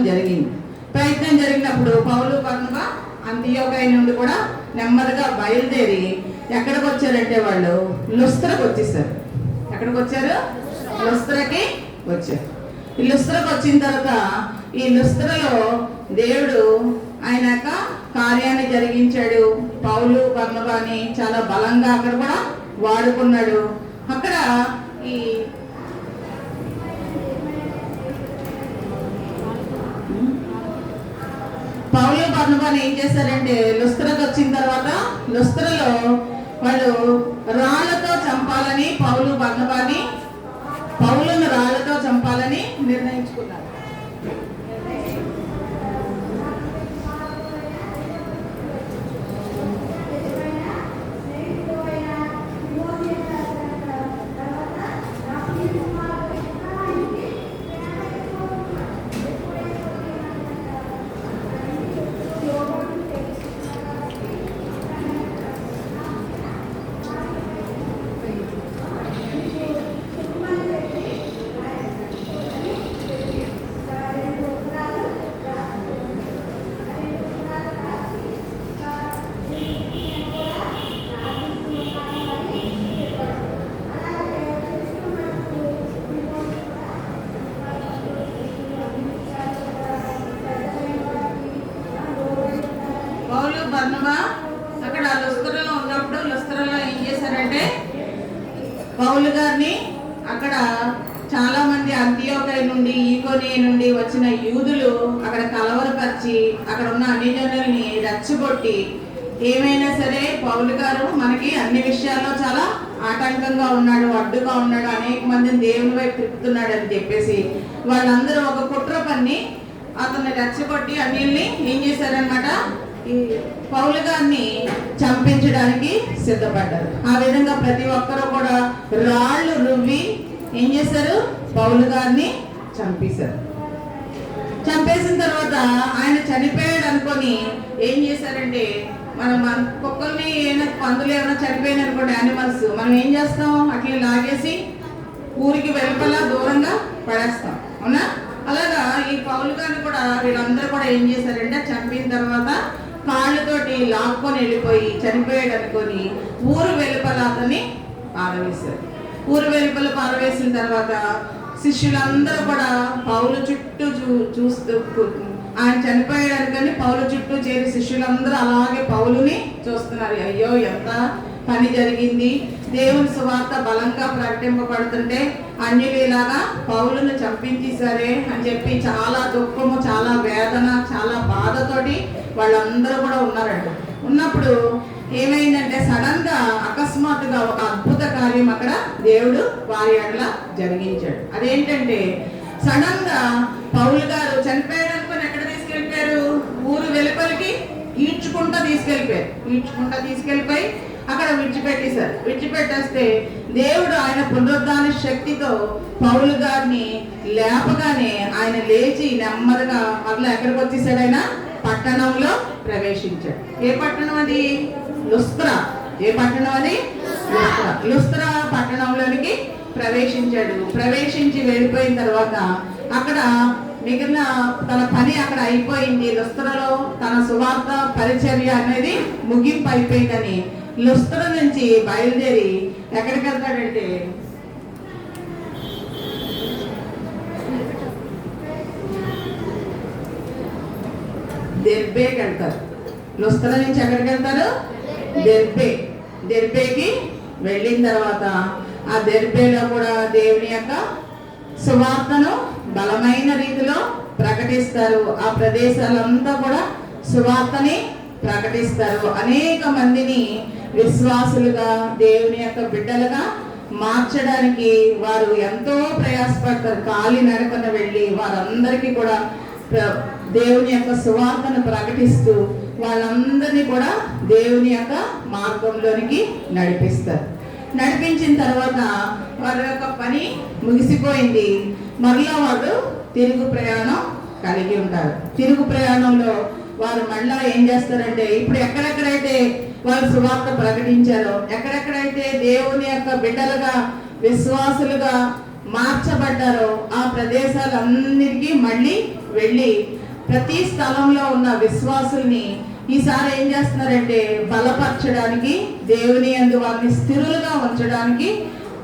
జరిగినప్పుడు పౌలు బర్నబా అంతియోకయ నుండి కూడా నెమ్మదిగా బయలుదేరి ఎక్కడికి వచ్చారంటే వాళ్ళు లుస్త్రకు వచ్చేసారు. ఎక్కడికి వచ్చారు? లుస్త్రకి వచ్చారు. ఈ లుస్త్రకు వచ్చిన తర్వాత ఈ లుస్త్రలో దేవుడు ఆయన యొక్క కార్యాన్ని జరిగించాడు. పౌలు బర్నబాని చాలా బలంగా అక్కడ కూడా వాడుకున్నాడు. అక్కడ ఈ పౌలు బర్నబాని ఏం చేశారంటే లుస్త్రకు వచ్చిన తర్వాత లుస్త్రలో వాళ్ళు రాళ్లతో చంపాలని పౌలును రాళ్లతో చంపాలని నిర్ణయించుకున్నారు. బర్నబా అక్కడ లుస్త్రలో ఉన్నప్పుడు లుస్త్రలో ఏం చేశారంటే పౌలు గారిని అక్కడ చాలా మంది అంతియోకయ నుండి ఈకోనియ నుండి వచ్చిన యూదులు అక్కడ కలవరపరిచి అక్కడ ఉన్న అన్యజనుల్ని రెచ్చగొట్టి ఏమైనా సరే పౌలు గారు మనకి అన్ని విషయాల్లో చాలా ఆటంకంగా ఉన్నాడు, అడ్డుగా ఉన్నాడు, అనేక మందిని దేవుని వైపు తిప్పుతున్నాడు అని చెప్పేసి వాళ్ళందరూ ఒక కుట్ర పన్ని అతన్ని రెచ్చగొట్టి అన్యుల్ని ఏం చేశారనమాట, ఈ పౌలు గారిని చంపించడానికి సిద్ధపడ్డారు. ఆ విధంగా ప్రతి ఒక్కరూ కూడా రాళ్ళు రువ్వి ఏం చేశారు, పౌలు గారిని చంపేశారు. చంపేసిన తర్వాత ఆయన చనిపోయాడు అనుకొని ఏం చేశారంటే, మన కుక్కల్ని ఏమైనా పందులు ఏమైనా చనిపోయిన అనుకోండి యానిమల్స్, మనం ఏం చేస్తాం, అట్లా లాగేసి ఊరికి వెలుపల దూరంగా పడేస్తాం, అవునా? అలాగా ఈ పౌలు గారిని కూడా వీళ్ళందరూ కూడా ఏం చేశారంటే చంపిన తర్వాత కాళ్ళతోటి లాక్కొని వెళ్ళిపోయి చనిపోయాడు అనుకొని ఊరు వెలుపల అతన్ని పారవేశారు. ఊరు వెలుపల పారవేసిన తర్వాత శిష్యులందరూ కూడా పౌలు చుట్టూ చూస్తూ ఆయన చనిపోయాడు అనుకొని పౌలు చుట్టూ చేరి శిష్యులందరూ అలాగే పౌలుని చూస్తున్నారు. అయ్యో ఎంత పని జరిగింది, దేవుని సువార్త బలంగా ప్రకటింపబడుతుంటే అన్యులు ఇలాగా పౌలును చంపించేశారే అని చెప్పి చాలా దుఃఖము, చాలా వేదన, చాలా బాధతోటి వాళ్ళందరూ కూడా ఉన్నారంట. ఉన్నప్పుడు ఏమైందంటే సడన్ గా అకస్మాత్తుగా ఒక అద్భుత కార్యం అక్కడ దేవుడు వారి ఎడల జరిగించాడు. అదేంటంటే సడన్ గా పౌలు గారు చనిపోయాడు అనుకుని ఎక్కడ తీసుకెళ్ళిపోయారు, ఊరు వెలుపలికి ఈడ్చుకుంటా తీసుకెళ్ళిపోయి అక్కడ విడిచిపెట్టేశారు. విడిచిపెట్టేస్తే దేవుడు ఆయన పునరుద్ధాన శక్తితో పౌలు గారిని లేపగానే ఆయన లేచి నెమ్మదిగా మళ్ళీ ఎక్కడికి వచ్చేసాడు, ఆయన పట్టణంలో ప్రవేశించాడు. ఏ పట్టణం అది? లుస్త్రా. ఏ పట్టణం అది? లుస్త్రా పట్టణంలోనికి ప్రవేశించాడు. ప్రవేశించి వెళ్ళిపోయిన తర్వాత అక్కడ మిగిలిన తన పని అక్కడ అయిపోయింది. లుస్త్రలో తన సువార్త పరిచర్య అనేది ముగింపు అయిపోయిందని లుస్త్ర నుంచి బయలుదేరి ఎక్కడికి వెళ్తాడంటే దెర్బేకి వెళ్తారు. లుస్త్ర నుంచి ఎక్కడికి వెళ్తారు? దెర్బేకి వెళ్ళిన తర్వాత ఆ దెర్బేలో కూడా దేవుని యొక్క సువార్తను బలమైన రీతిలో ప్రకటిస్తారు. ఆ ప్రదేశాలంతా కూడా సువార్తని ప్రకటిస్తారు. అనేక మందిని విశ్వాసులుగా, దేవుని యొక్క బిడ్డలుగా మార్చడానికి వారు ఎంతో ప్రయాసపడతారు. కాలి నడకన వెళ్ళి వారందరికీ కూడా దేవుని యొక్క సువార్తను ప్రకటిస్తూ వాళ్ళందరినీ కూడా దేవుని యొక్క మార్గంలోనికి నడిపిస్తారు. నడిపించిన తర్వాత వారి యొక్క పని ముగిసిపోయింది. మరలా వారు తిరుగు ప్రయాణం కలిగి ఉంటారు. తిరుగు ప్రయాణంలో వారు మళ్ళా ఏం చేస్తారంటే, ఇప్పుడు ఎక్కడెక్కడైతే వారు సువార్త ప్రకటించారో, ఎక్కడెక్కడైతే దేవుని యొక్క బిడ్డలుగా విశ్వాసులుగా మార్చబడ్డారో ఆ ప్రదేశాలన్నిటికీ మళ్ళీ వెళ్ళి ప్రతి స్థలంలో ఉన్న విశ్వాసుల్ని ఈసారి ఏం చేస్తున్నారంటే బలపరచడానికి, దేవుని యందు వారిని స్థిరులుగా ఉంచడానికి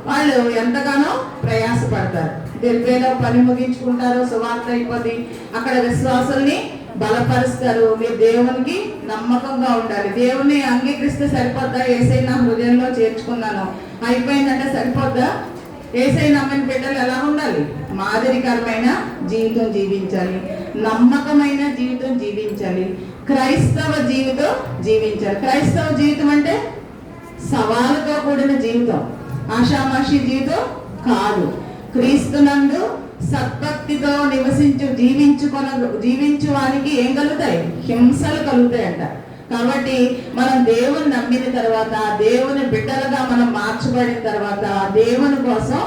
వాళ్ళు ఎంతగానో ప్రయాసపడతారు. దెర్బేలో పని ముగించుకుంటారు, సువార్త అయిపోద్ది. అక్కడ విశ్వాసుల్ని బలపరుస్తారు. మీరు దేవునికి నమ్మకంగా ఉండాలి. దేవుని అంగీకరిస్తే సరిపోద్దా? యేసయ్య నా హృదయంలో చేర్చుకున్నాను అయిపోయిందంటే సరిపోద్దా? యేసయ్య నమ్మని బిడ్డలు ఎలా ఉండాలి? మాదిరికరమైన జీవితం జీవించాలి, నమ్మకమైన జీవితం జీవించాలి, క్రైస్తవ జీవితం జీవించాలి. క్రైస్తవ జీవితం అంటే సవాలుతో కూడిన జీవితం, ఆషామాషి జీవితం కాదు. క్రీస్తునందు సద్భక్తితో జీవించు వానికి ఏం కలుగుతాయి? హింసలు కలుగుతాయంట. కాబట్టి మనం దేవుని నమ్మిన తర్వాత, దేవుని బిడ్డలుగా మనం మార్చబడిన తర్వాత దేవుని కోసం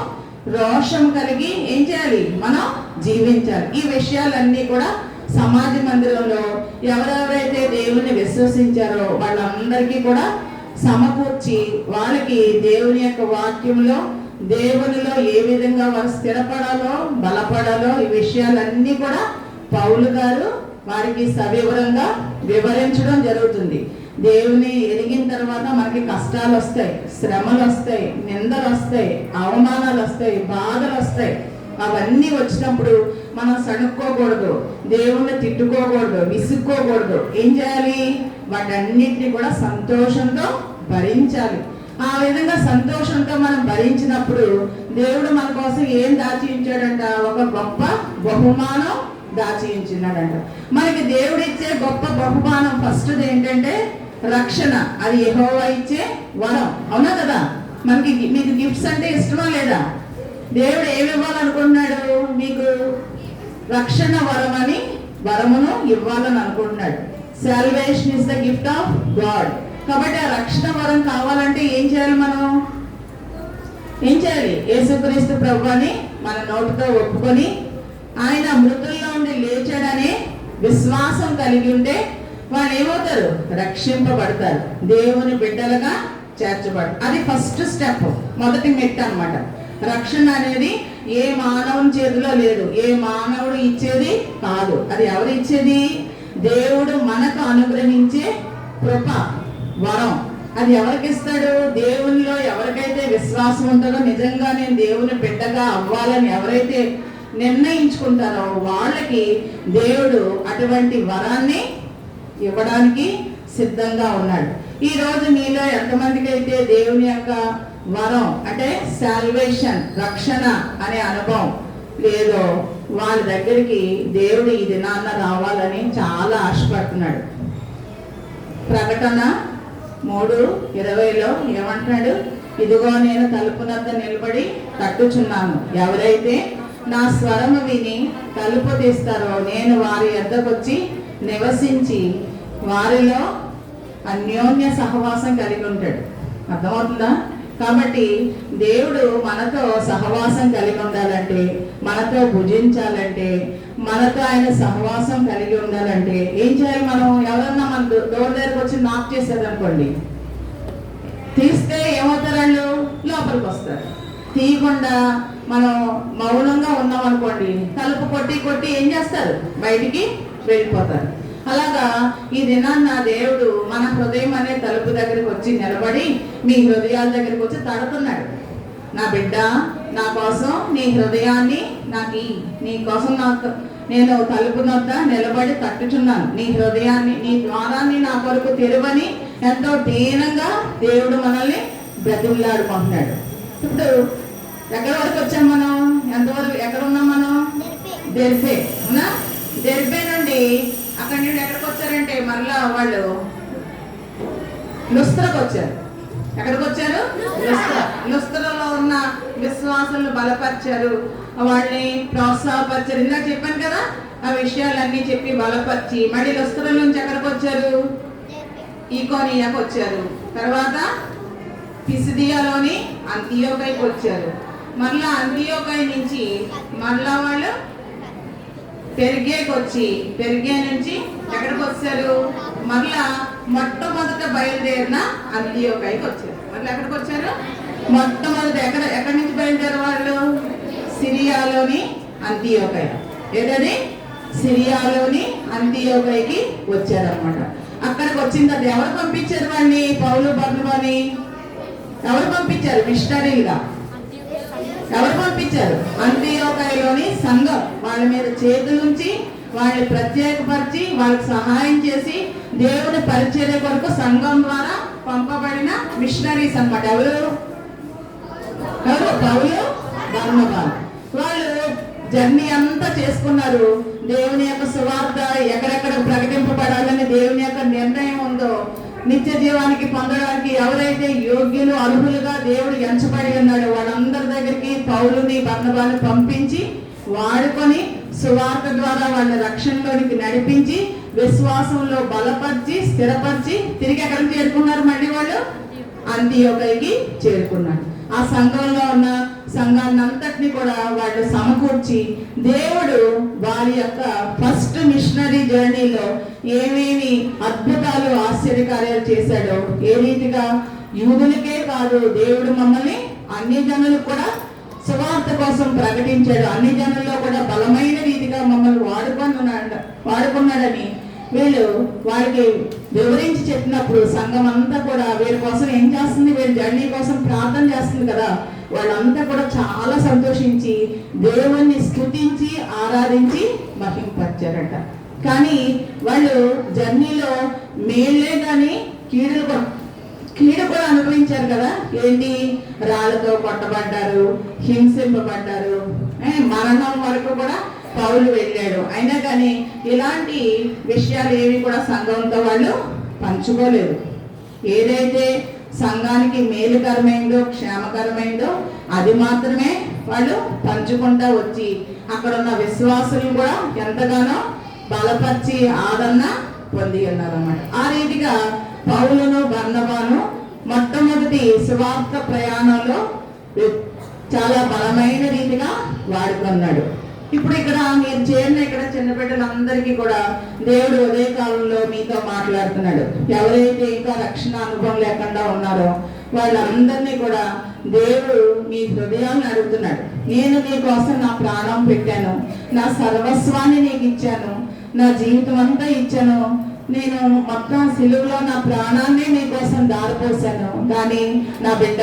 రోషం కలిగి ఏం చేయాలి? మనం జీవించాలి. ఈ విషయాలన్నీ కూడా సమాజ మందిరంలో ఎవరెవరైతే దేవుని విశ్వసించారో వాళ్ళందరికీ కూడా సమకూర్చి వాళ్ళకి దేవుని యొక్క వాక్యంలో, దేవునిలో ఏ విధంగా వారు స్థిరపడాలో, బలపడాలో ఈ విషయాలన్నీ కూడా పౌలు గారు వారికి సవివరంగా వివరించడం జరుగుతుంది. దేవుని ఎరిగిన తర్వాత మనకి కష్టాలు వస్తాయి, శ్రమలు వస్తాయి, నిందలు వస్తాయి, అవమానాలు వస్తాయి, బాధలు వస్తాయి. అవన్నీ వచ్చినప్పుడు మనం సణుక్కోకూడదు, దేవుణ్ణి తిట్టుకోకూడదు, విసుక్కోకూడదు. ఏం చేయాలి? వాటన్నిటిని కూడా సంతోషంతో భరించాలి. ఆ విధంగా సంతోషంతో మనం భరించినప్పుడు దేవుడు మన కోసం ఏం దాచి ఉంచాడంట? ఒక గొప్ప బహుమానం దాచి ఉంచున్నాడంట. మనకి దేవుడు ఇచ్చే గొప్ప బహుమానం ఫస్ట్ ఏంటంటే రక్షణ. అది యెహోవా ఇచ్చే వరం, అవునా కదా? మీకు గిఫ్ట్స్ అంటే ఇష్టమా లేదా? దేవుడు ఏమి ఇవ్వాలనుకుంటున్నాడు? మీకు రక్షణ వరమును ఇవ్వాలని అనుకుంటున్నాడు. Salvation is the gift of God. కాబట్టి ఆ రక్షణ వరం కావాలంటే ఏం చేయాలి? మనం ఏం చేయాలి? యేసుక్రీస్తు ప్రభువుని మన నోటితో ఒప్పుకొని ఆయన మృతుల్లో ఉండి లేచాడనే విశ్వాసం కలిగి ఉంటే వాళ్ళు ఏమవుతారు? రక్షింపబడతారు, దేవుని బిడ్డలుగా చేర్చబడతారు. అది ఫస్ట్ స్టెప్, మొదటి మెట్టు అన్నమాట. రక్షణ అనేది ఏ మానవుని చేతిలో లేదు, ఏ మానవుడు ఇచ్చేది కాదు. అది ఎవరు ఇచ్చేది? దేవుడు మనకు అనుగ్రహించే కృప, వరం. అది ఎవరికి ఇస్తాడు? దేవునిలో ఎవరికైతే విశ్వాసం ఉంటుందో, నిజంగా నేను దేవుని బిడ్డగా అవ్వాలని ఎవరైతే నిర్ణయించుకుంటారో వాళ్ళకి దేవుడు అటువంటి వరాన్ని ఇవ్వడానికి సిద్ధంగా ఉన్నాడు. ఈ రోజు మీలో ఎంతమందికి అయితే దేవుని యొక్క వరం అంటే సాల్వేషన్, రక్షణ అనే అనుభవం లేదో వాళ్ళ దగ్గరికి దేవుడు ఈ దినాన్న రావాలని చాలా ఆశపడుతున్నాడు. ప్రకటన 3:20లో ఏమంటున్నాడు? ఇదిగో నేను తలుపునద్ద నిలబడి తట్టుచున్నాను. ఎవరైతే నా స్వరము విని తలుపు తీస్తారో నేను వారి యొద్దకొచ్చి నివసించి వారిలో అన్యోన్య సహవాసం కలిగి ఉంటాడు. అర్థమవుతుందా? కాబట్టి దేవుడు మనతో సహవాసం కలిగి ఉండాలంటే, మనతో భుజించాలంటే, మనతో ఆయన సహవాసం కలిగి ఉండాలంటే ఏం చేయాలి? మనం ఎవరన్నా మన డోర్ దగ్గరకు వచ్చి నాక్ చేశారనుకోండి, తీస్తే ఏమవుతారు? వాళ్ళు లోపలికి వస్తారు. తీయకుండా మనం మౌనంగా ఉన్నాం అనుకోండి, తలుపు కొట్టి కొట్టి ఏం చేస్తారు? బయటికి వెళ్ళిపోతారు. అలాగా ఈ దినాన్ని నా దేవుడు మన హృదయం అనే తలుపు దగ్గరికి వచ్చి నిలబడి మీ హృదయాల దగ్గరికి వచ్చి తడుతున్నాడు. నా బిడ్డ, నా కోసం నీ హృదయాన్ని నాకు నీ కోసం నేను తలుపు వద్ద నిలబడి తట్టుచున్నాను. నీ హృదయాన్ని, నీ ద్వారాన్ని నా కొరకు తెరవని ఎంతో దీనంగా దేవుడు మనల్ని బ్రతిమలాడుకుంటున్నాడు. ఇప్పుడు ఎక్కడి వరకు వచ్చాం మనం? ఎంతవరకు ఎక్కడ ఉన్నాం మనం? దెర్బే అవునా? దెర్బే నుండి అక్కడి నుండి ఎక్కడికి వచ్చారంటే మరలా వాళ్ళు లుస్త్రకు వచ్చారు. ఎక్కడికి వచ్చారు? లుస్త్రలో ఉన్న విశ్వాసాలను బలపరిచారు, వాళ్ళని ప్రోత్సాహపరిచారు. ఇందాక చెప్పాను కదా, ఆ విషయాలన్నీ చెప్పి బలపరిచి మళ్ళీ లుస్త్ర నుంచి ఎక్కడికి వచ్చారు? ఈకోనియాకు వచ్చారు. తర్వాత పిసిదియాలోని అంతియోకైకి వచ్చారు. మళ్ళా అంతియోకై నుంచి మళ్ళా వాళ్ళు పెర్గేకి వచ్చి పెర్గే నుంచి ఎక్కడికి వచ్చారు? మళ్ళా మొట్టమొదట బయలుదేరిన అంతియోకైకి వచ్చారు. మళ్ళీ ఎక్కడికి వచ్చారు? మొట్టమొదట ఎక్కడి నుంచి బయలుదేరు వాళ్ళు? సిరియాలోని అంతియోకై. ఏదది? సిరియాలోని అంతియోకైకి వచ్చారనమాట. అక్కడికి వచ్చిన తర్వాత ఎవరు పంపించారు వాళ్ళని? పౌలు బర్నబాని ఎవరు పంపించారు? మిషనరీగా ఎవరు పంపించారు? అంతియోకైలోని సంఘం వాళ్ళ మీద చేతులుంచి వాళ్ళని ప్రత్యేకపరిచి వాళ్ళకి సహాయం చేసి దేవుని పరిచర్య కొరకు సంఘం ద్వారా పంపబడిన మిషనరీస్ అన్నమాట. ఎవరు? పౌలు బర్నబా. వాళ్ళు జర్నీ అంతా చేసుకున్నారు. దేవుని యొక్క సువార్త ఎక్కడెక్కడ ప్రకటింపబడాలని దేవుని యొక్క నిర్ణయం ఉందో, నిత్య జీవానికి పొందడానికి ఎవరైతే యోగ్యులు అర్హులుగా దేవుడు ఎంచబడి ఉన్నాడో వాళ్ళందరి దగ్గరికి పౌలుని బర్నబాని పంపించి వాడుకొని సువార్త ద్వారా వాళ్ళ రక్షణలోనికి నడిపించి విశ్వాసంలో బలపరిచి స్థిరపరిచి తిరిగి ఎక్కడికి చేరుకున్నారు? మళ్ళీ వాళ్ళు అంతియోకైకి చేరుకున్నారు. ఆ సంఘంలో ఉన్న సంఘాన్ని అంతటిని కూడా వాళ్ళు సమకూర్చి దేవుడు వారి యొక్క ఫస్ట్ మిషనరీ జర్నీలో ఏమేమి అద్భుతాలు ఆశ్చర్యకార్యాలు చేశాడో, ఏ రీతిగా యూదులకే కాదు దేవుడు మమ్మల్ని అన్ని జనులకు కూడా సువార్త కోసం ప్రకటించాడు, అన్ని జనుల్లో కూడా బలమైన రీతిగా మమ్మల్ని వాడుకున్నాడని వీళ్ళు వారికి వివరించి చెప్పినప్పుడు సంఘం అంతా కూడా వీళ్ళ కోసం ఏం చేస్తుంది? వీళ్ళ జర్నీ కోసం ప్రార్థన చేస్తుంది కదా. వాళ్ళంతా కూడా చాలా సంతోషించి దేవుణ్ణి స్తుతించి ఆరాధించి మహింపరిచారట. కానీ వాళ్ళు జర్నీలో మేలే కానీ కీడు కూడా అనుభవించారు కదా. ఏంటి? రాళ్ళతో కొట్టబడ్డారు, హింసింపబడ్డారు, మరణం వరకు కూడా పౌలు వెళ్ళాడు. అయినా కానీ ఇలాంటి విషయాలు ఏవి కూడా సంఘంతో వాళ్ళు పంచుకోలేదు. ఏదైతే సంఘానికి మేలుకరమైందో క్షేమకరమైందో అది మాత్రమే వాళ్ళు పంచుకుంటా వచ్చి అక్కడ ఉన్న విశ్వాసులు కూడా ఎంతగానో బలపరిచి ఆదరణ పొంది ఉన్నారన్నమాట. ఆ రీతిగా పౌలును బర్నబాను మొట్టమొదటి సువార్త ప్రయాణంలో చాలా బలమైన రీతిగా వాడుకున్నాడు. ఇప్పుడు ఇక్కడ మీరు చేరిన ఇక్కడ చిన్న బిడ్డలందరికీ కూడా దేవుడు ఉదయకాలంలో మీతో మాట్లాడుతున్నాడు. ఎవరైతే ఇంకా రక్షణ అనుభవం లేకుండా ఉన్నారో వాళ్ళందరినీ కూడా దేవుడు మీ హృదయాన్ని అడుగుతున్నాడు. నేను నీ కోసం నా ప్రాణం పెట్టాను, నా సర్వస్వాన్ని నీకు ఇచ్చాను, నా జీవితం అంతా ఇచ్చాను, నేను మొత్తం సిలువలో నా ప్రాణాన్ని నీ కోసం దారిపోసాను. కానీ నా బిడ్డ,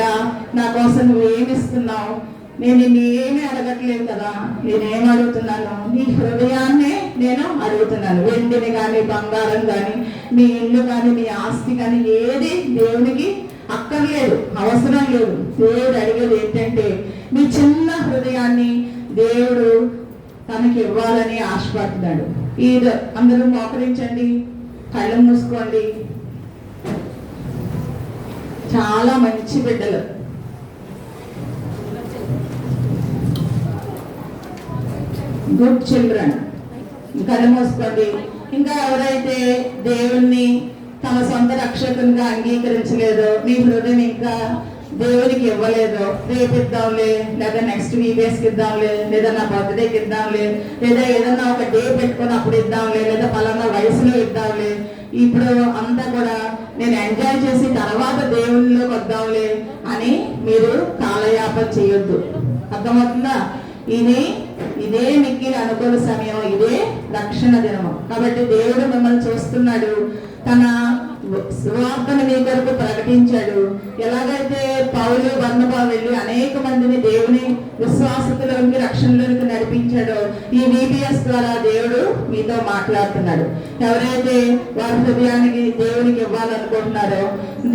నా కోసం నువ్వేమిస్తున్నావు? నేను ఏమీ అడగట్లేదు కదా. నేనేం అడుగుతున్నాను? నీ హృదయాన్నే నేను అడుగుతున్నాను. వెండిని కానీ బంగారం కానీ నీ ఇల్లు కానీ నీ ఆస్తి కానీ ఏది దేవునికి అక్కర్లేదు, అవసరం లేదు. దేవుడు అడిగేది ఏంటంటే మీ చిన్న హృదయాన్ని దేవుడు తనకి ఇవ్వాలని ఆశపడుతున్నాడు. ఇది అందరూ మోకరించండి, కళ్ళు మూసుకోండి. చాలా మంచి బిడ్డలు, గుడ్ చిల్డ్రన్. కళ్ళు మూసుకోండి. ఇంకా ఎవరైతే దేవుణ్ణి తమ సొంత రక్షకునిగా అంగీకరించలేదో, మీ హృదయం ఇంకా దేవునికి ఇవ్వలేదో, రేపు ఇద్దాంలే, లేదా నెక్స్ట్ వీకేస్కి ఇద్దాంలే, లేదా నా బర్త్డేకి ఇద్దాంలే, లేదా ఏదన్నా ఒక డే పెట్టుకొని అప్పుడు ఇద్దాంలే, లేదా పలానా వయసులో ఇద్దాంలే, ఇప్పుడు అంతా కూడా నేను ఎంజాయ్ చేసి తర్వాత దేవునిలోకి వద్దాంలే అని మీరు కాలయాపన చేయొద్దు. అర్థమవుతుందా? ఇది ఇదే మిక్కిలి అనుకూల సమయం, ఇదే రక్షణ దినము. కాబట్టి దేవుడు మిమ్మల్ని చూస్తున్నాడు, తన సువార్తను మీ కొరకు ప్రకటించాడు. ఎలాగైతే పౌలు బర్నబా వెళ్ళి అనేక మందిని దేవుని విశ్వాసతలోకి రక్షణలోకి నడిపించాడో, ఈ VBS ద్వారా దేవుడు మీతో మాట్లాడుతున్నాడు. ఎవరైతే వారి హృదయానికి దేవునికి ఇవ్వాలనుకుంటున్నారో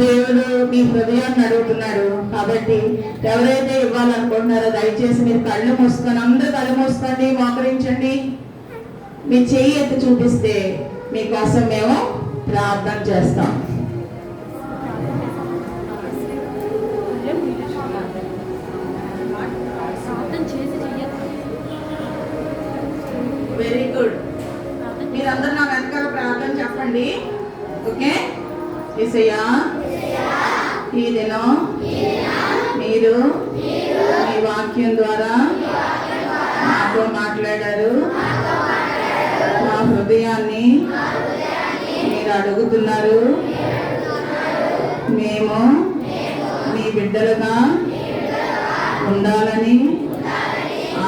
దేవుడు మీ హృదయాన్ని అడుగుతున్నాడు. కాబట్టి ఎవరైతే ఇవ్వాలనుకుంటున్నారో దయచేసి మీరు కళ్ళు మూసుకొని, అందరూ కళ్ళు మూసుకోండి, మోకరించండి. మీ చెయ్యి ఎత్తి చూపిస్తే మీకోసం మేము ప్రార్థన చేస్తాం. Very good. మీరందరూ నా వెనకాల ప్రార్థన చెప్పండి. ఓకే. యేసయ్యా, ఈ దినం మీరు మీ వాక్యం ద్వారా నాతో మాట్లాడారు. నా హృదయాన్ని మీరు అడుగుతున్నారు. మేము మీ బిడ్డలుగా ఉండాలని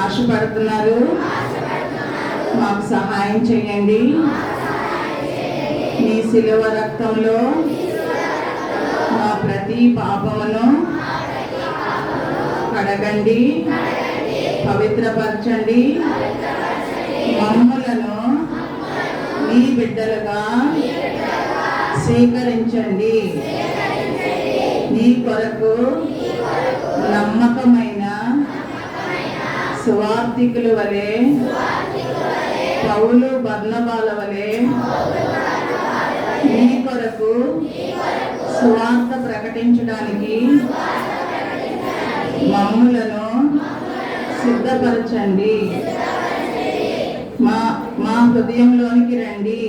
ఆశపడుతున్నారు. మాకు సహాయం చేయండి. మీ శిలువ రక్తంలో మా ప్రతి పాపమును కడగండి, పవిత్రపరచండి. మమ్ములను మీ బిడ్డలుగా స్వీకరించండి. నీ కొరకు నమ్మకమైన సువార్థికుల వలె, పౌలు బర్నబాల వలె నీ కొరకు సువార్త ప్రకటించడానికి మమ్ములను సిద్ధపరచండి. మా హృదయంలోనికి రండి.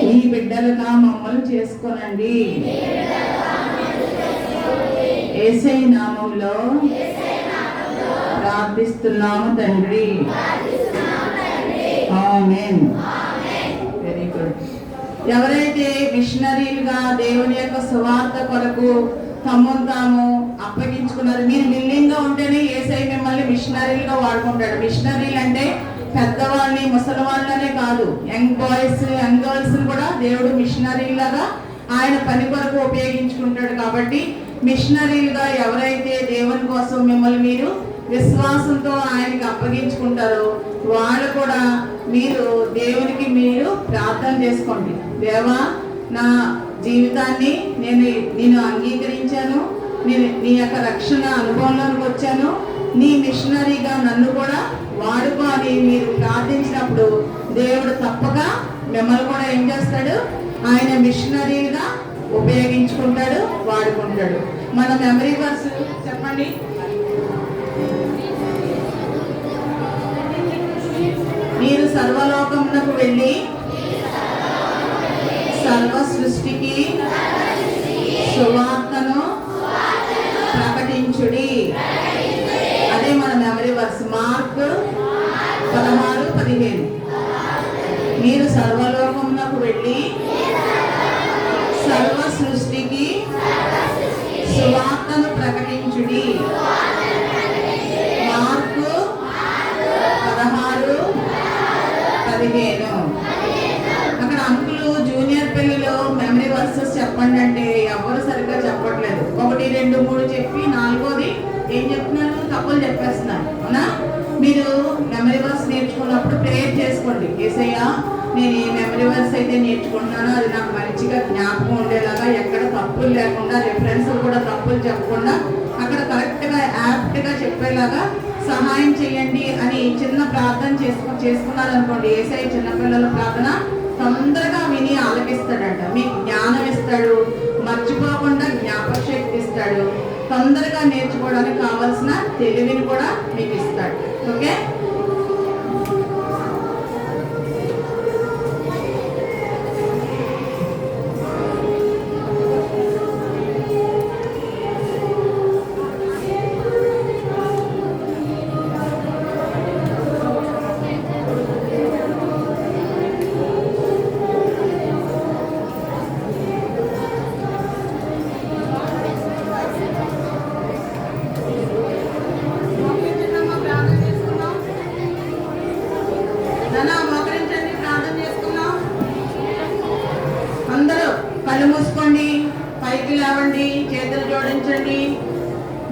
నీ బిడ్డలుగా మమ్మల్ని చేసుకోనండి. యేసయ్య నామములో ప్రార్థిస్తున్నాము తండ్రి. ఆమేన్. Very good. ఎవరైతే మిషనరీలుగా దేవుని యొక్క సువార్త కొరకు తమను తాము అప్పగించుకున్నారు, మీరు విల్లింగ్ గా ఉంటేనే యేసయ్య మిమ్మల్ని మిషనరీలుగా వాడుకుంటాడు. మిషనరీలు అంటే పెద్దవాళ్ళని, ముసలివాళ్ళనే కాదు, యంగ్ బాయ్స్, యంగ్ గర్ల్స్ కూడా దేవుడు మిషనరీలాగా ఆయన పని కొరకు ఉపయోగించుకుంటాడు. కాబట్టి మిషనరీలుగా ఎవరైతే దేవుని కోసం మిమ్మల్ని మీరు విశ్వాసంతో ఆయనకి అప్పగించుకుంటారో వాళ్ళు కూడా మీరు దేవునికి మీరు ప్రార్థన చేసుకోండి. దేవా, నా జీవితాన్ని నేను అంగీకరించాను, నేను నీ యొక్క రక్షణ అనుభవంలోకి వచ్చాను, నీ మిషనరీగా నన్ను కూడా వాడుకో అని మీరు ప్రార్థించినప్పుడు దేవుడు తప్పక మిమ్మల్ని కూడా ఏం చేస్తాడు, ఆయన మిషనరీగా ఉపయోగించుకుంటాడు, వాడుకుంటాడు. మన మెమరీ వర్స్ చెప్పండి. మీరు సర్వలోకమునకు వెళ్ళి సర్వ సృష్టికి సువార్తను ప్రకటించుడి. అదే మన మెమరీ వర్స్, మార్క్ 16:15. మీరు సర్వలోకమునకు వెళ్ళి సర్వ సృష్టికి సువార్తను ప్రకటించుడి. మార్కు 16:15. అక్కడ అంకులు జూనియర్ పిల్లలు మెమరీ వర్సెస్ చెప్పండి అంటే ఎవరు సరిగ్గా చెప్పట్లేదు. 1, 2, 3 చెప్పి 4వది ఏం చెప్తున్నారు, తప్పులు చెప్పేస్తున్నారు. అవునా? మీరు మెమరీ వర్స్ నేర్చుకున్నప్పుడు ప్రేయర్ చేసుకోండి. యేసయ్యా, నేను ఏ మెమరీ వర్స్ అయితే నేర్చుకుంటున్నానో అది నాకు మంచిగా జ్ఞాపకం ఉండేలాగా, ఎక్కడ తప్పులు లేకుండా, రిఫరెన్స్ కూడా తప్పులు చెప్పకుండా అక్కడ కరెక్ట్గా యాప్ట్గా చెప్పేలాగా సహాయం చేయండి అని చిన్న ప్రార్థన చేసుకున్నారనుకోండి. యేసయ్య చిన్నపిల్లల ప్రార్థన తొందరగా విని ఆలకిస్తాడంట. మీకు జ్ఞానం ఇస్తాడు, మర్చిపోకుండా జ్ఞాపక శక్తి ఇస్తాడు, తొందరగా నేర్చుకోవడానికి కావాల్సిన తెలివిని కూడా మీకు ఇస్తాడు. ఓకే. ప్రార్థన చేసుకున్నాం. ఆనందించండి.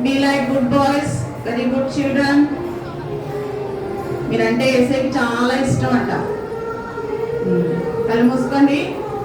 Be like good boys, very good children. మీరంటే ఏసైకి చాలా ఇష్టం అంట. కళ్ళు మూసుకోండి.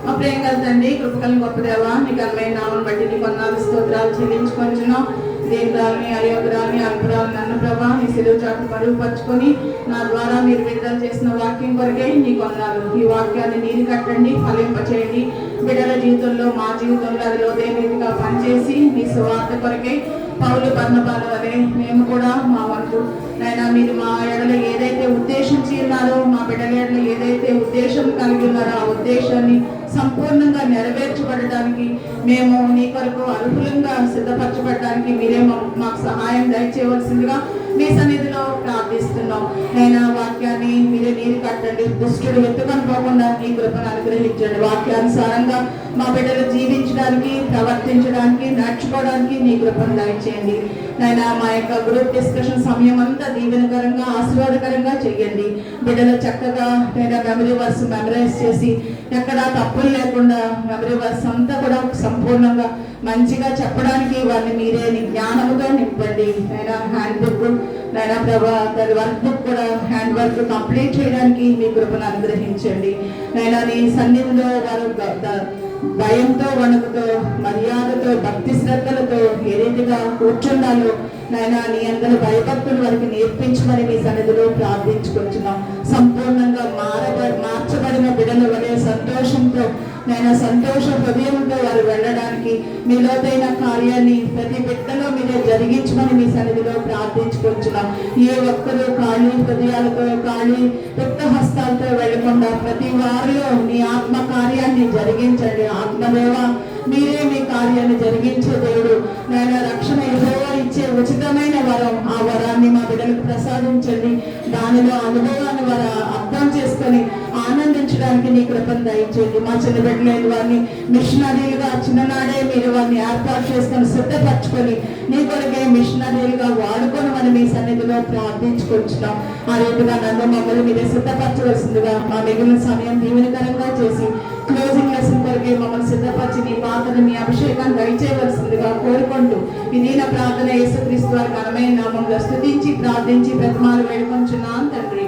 మా ప్రేమ గల తండ్రి, కృపకలను గొప్ప దేవా, నీ ఘనమైన నామమును బట్టి నీ వందనాలు స్తోత్రాలు చెల్లించుకొంచున్నాం. దీర్ఘాలని, అయోగ్రాలని, అల్పురాలని నన్ను ప్రభా నీ సిలువ చాటు మరుగుపరుచుకొని నా ద్వారా మీరు విడుదల చేసిన వాక్యం కొరకే నీకు వందనాలు. ఈ వాక్యాన్ని నీరు కట్టండి, ఫలింపచేయండి. బిడ్డల జీవితంలో, మా జీవితంలో అది లోతైన రీతిగా పనిచేసి నీ సువార్త కొరకే పౌలు బర్నబాల వలె మేము కూడా మా వంతు నైనా మీరు మా ఎడలో ఏదైతే ఉద్దేశించి ఉన్నారో, మా బిడ్డల ఎడలో ఏదైతే ఉద్దేశం కలిగి ఉన్నారో ఆ ఉద్దేశాన్ని సంపూర్ణంగా నెరవేర్చబడడానికి మేము నీ కొరకు అనుకూలంగా సిద్ధపరచబడడానికి మీరే మాకు సహాయం దయచేయవలసిందిగా మీ సన్నిధిలో ప్రార్థిస్తున్నాం. నేను వాక్యాన్ని మీరే నీరు కట్టండి, దుష్టుడు వెతుకొని పోకుండా నీ కృపను అనుగ్రహించండి. వాక్యానుసారంగా మా బిడ్డలు జీవించడానికి, ప్రవర్తించడానికి, నడుచుకోవడానికి నీ కృపను దయచేయండి. నైనా మా యొక్క గ్రూప్ డిస్కషన్ సమయం అంతా దీవెనకరంగా, ఆశీర్వాదకరంగా చేయండి. బిడ్డలు చక్కగా నేను మెమరీ వర్స్ మెమరైజ్ చేసి ఎక్కడా తప్పులు లేకుండా మెమరీ వర్స్ అంతా కూడా సంపూర్ణంగా మంచిగా చెప్పడానికి వారిని మీరే నీ జ్ఞానముతో నింపండి. నైనా హ్యాండ్ బుక్, నైనా ప్రభా దాని వర్క్ బుక్ కూడా హ్యాండ్ వర్క్ కంప్లీట్ చేయడానికి మీ కృపను అనుగ్రహించండి. నైనా నీ సన్నిధిలో వారు భయంతో, వణుకుతో, మర్యాదతో, భక్తి శ్రద్ధలతో ఏ రీతిగా కూర్చుండాలో నాయనా నీ అందరూ భయభక్తులు వారికి నేర్పించమని మీ సన్నిధిలో ప్రార్థించుకొచ్చున్నాం. సంపూర్ణంగా మార్చబడిన బిడ్డల వలె సంతోషంతో నేను సంతోష హృదయంతో వారు వెళ్ళడానికి మీ లోతైన కార్యాన్ని ప్రతి బిడ్డలో మీరే జరిగించమని మీ సన్నిధిలో ప్రార్థించుకొచ్చున్నాం. ఏ ఒక్కరూ ఖాళీ హృదయాలతో, ఖాళీ యుక్త హస్తాలతో వెళ్ళకుండా ప్రతి వారిలో మీ ఆత్మ కార్యాన్ని జరిగించండి. ఆత్మదేవ మీరే మీ కార్యాన్ని జరిగించే దేవుడు. నేను రక్షణ యెహోవా ఇచ్చే ఉచితమైన వరం, ఆ వరాన్ని మా బిడ్డలకు ప్రసాదించండి. దానిలో అనుభవాన్ని వారు అర్థం చేసుకొని ఆనందించడానికి నీ కృపను దయచేయండి. మా చిన్న బిడ్డలేని వారిని మిషనరీలుగా చిన్ననాడే మీరు వారిని ఏర్పాటు చేసుకొని సిద్ధపరచుకొని నీ కొరకే మిషనరీలుగా వాడుకొని మనం మీ సన్నిధిలో ప్రార్థించుకొచ్చున్నాం. ఆ రీతిగా నన్ను మమ్మల్ని మీరే సిద్ధపరచవలసిందిగా మా మిగిలిన సమయం దీవెనకరంగా చేసి క్లోజింగ్ లెసన్ కొరకే మమ్మల్ని సిద్ధపరిచి నీ పాత్రను మీ అభిషేకాన్ని దయచేయవలసిందిగా కోరుకుంటూ ఇది నా ప్రార్థన యేసుక్రీస్తు వారి ఘనమైన నామంలో స్తుతించి ప్రార్థించి బ్రతిమాలు వేడుకొంచున్నాను తండ్రి.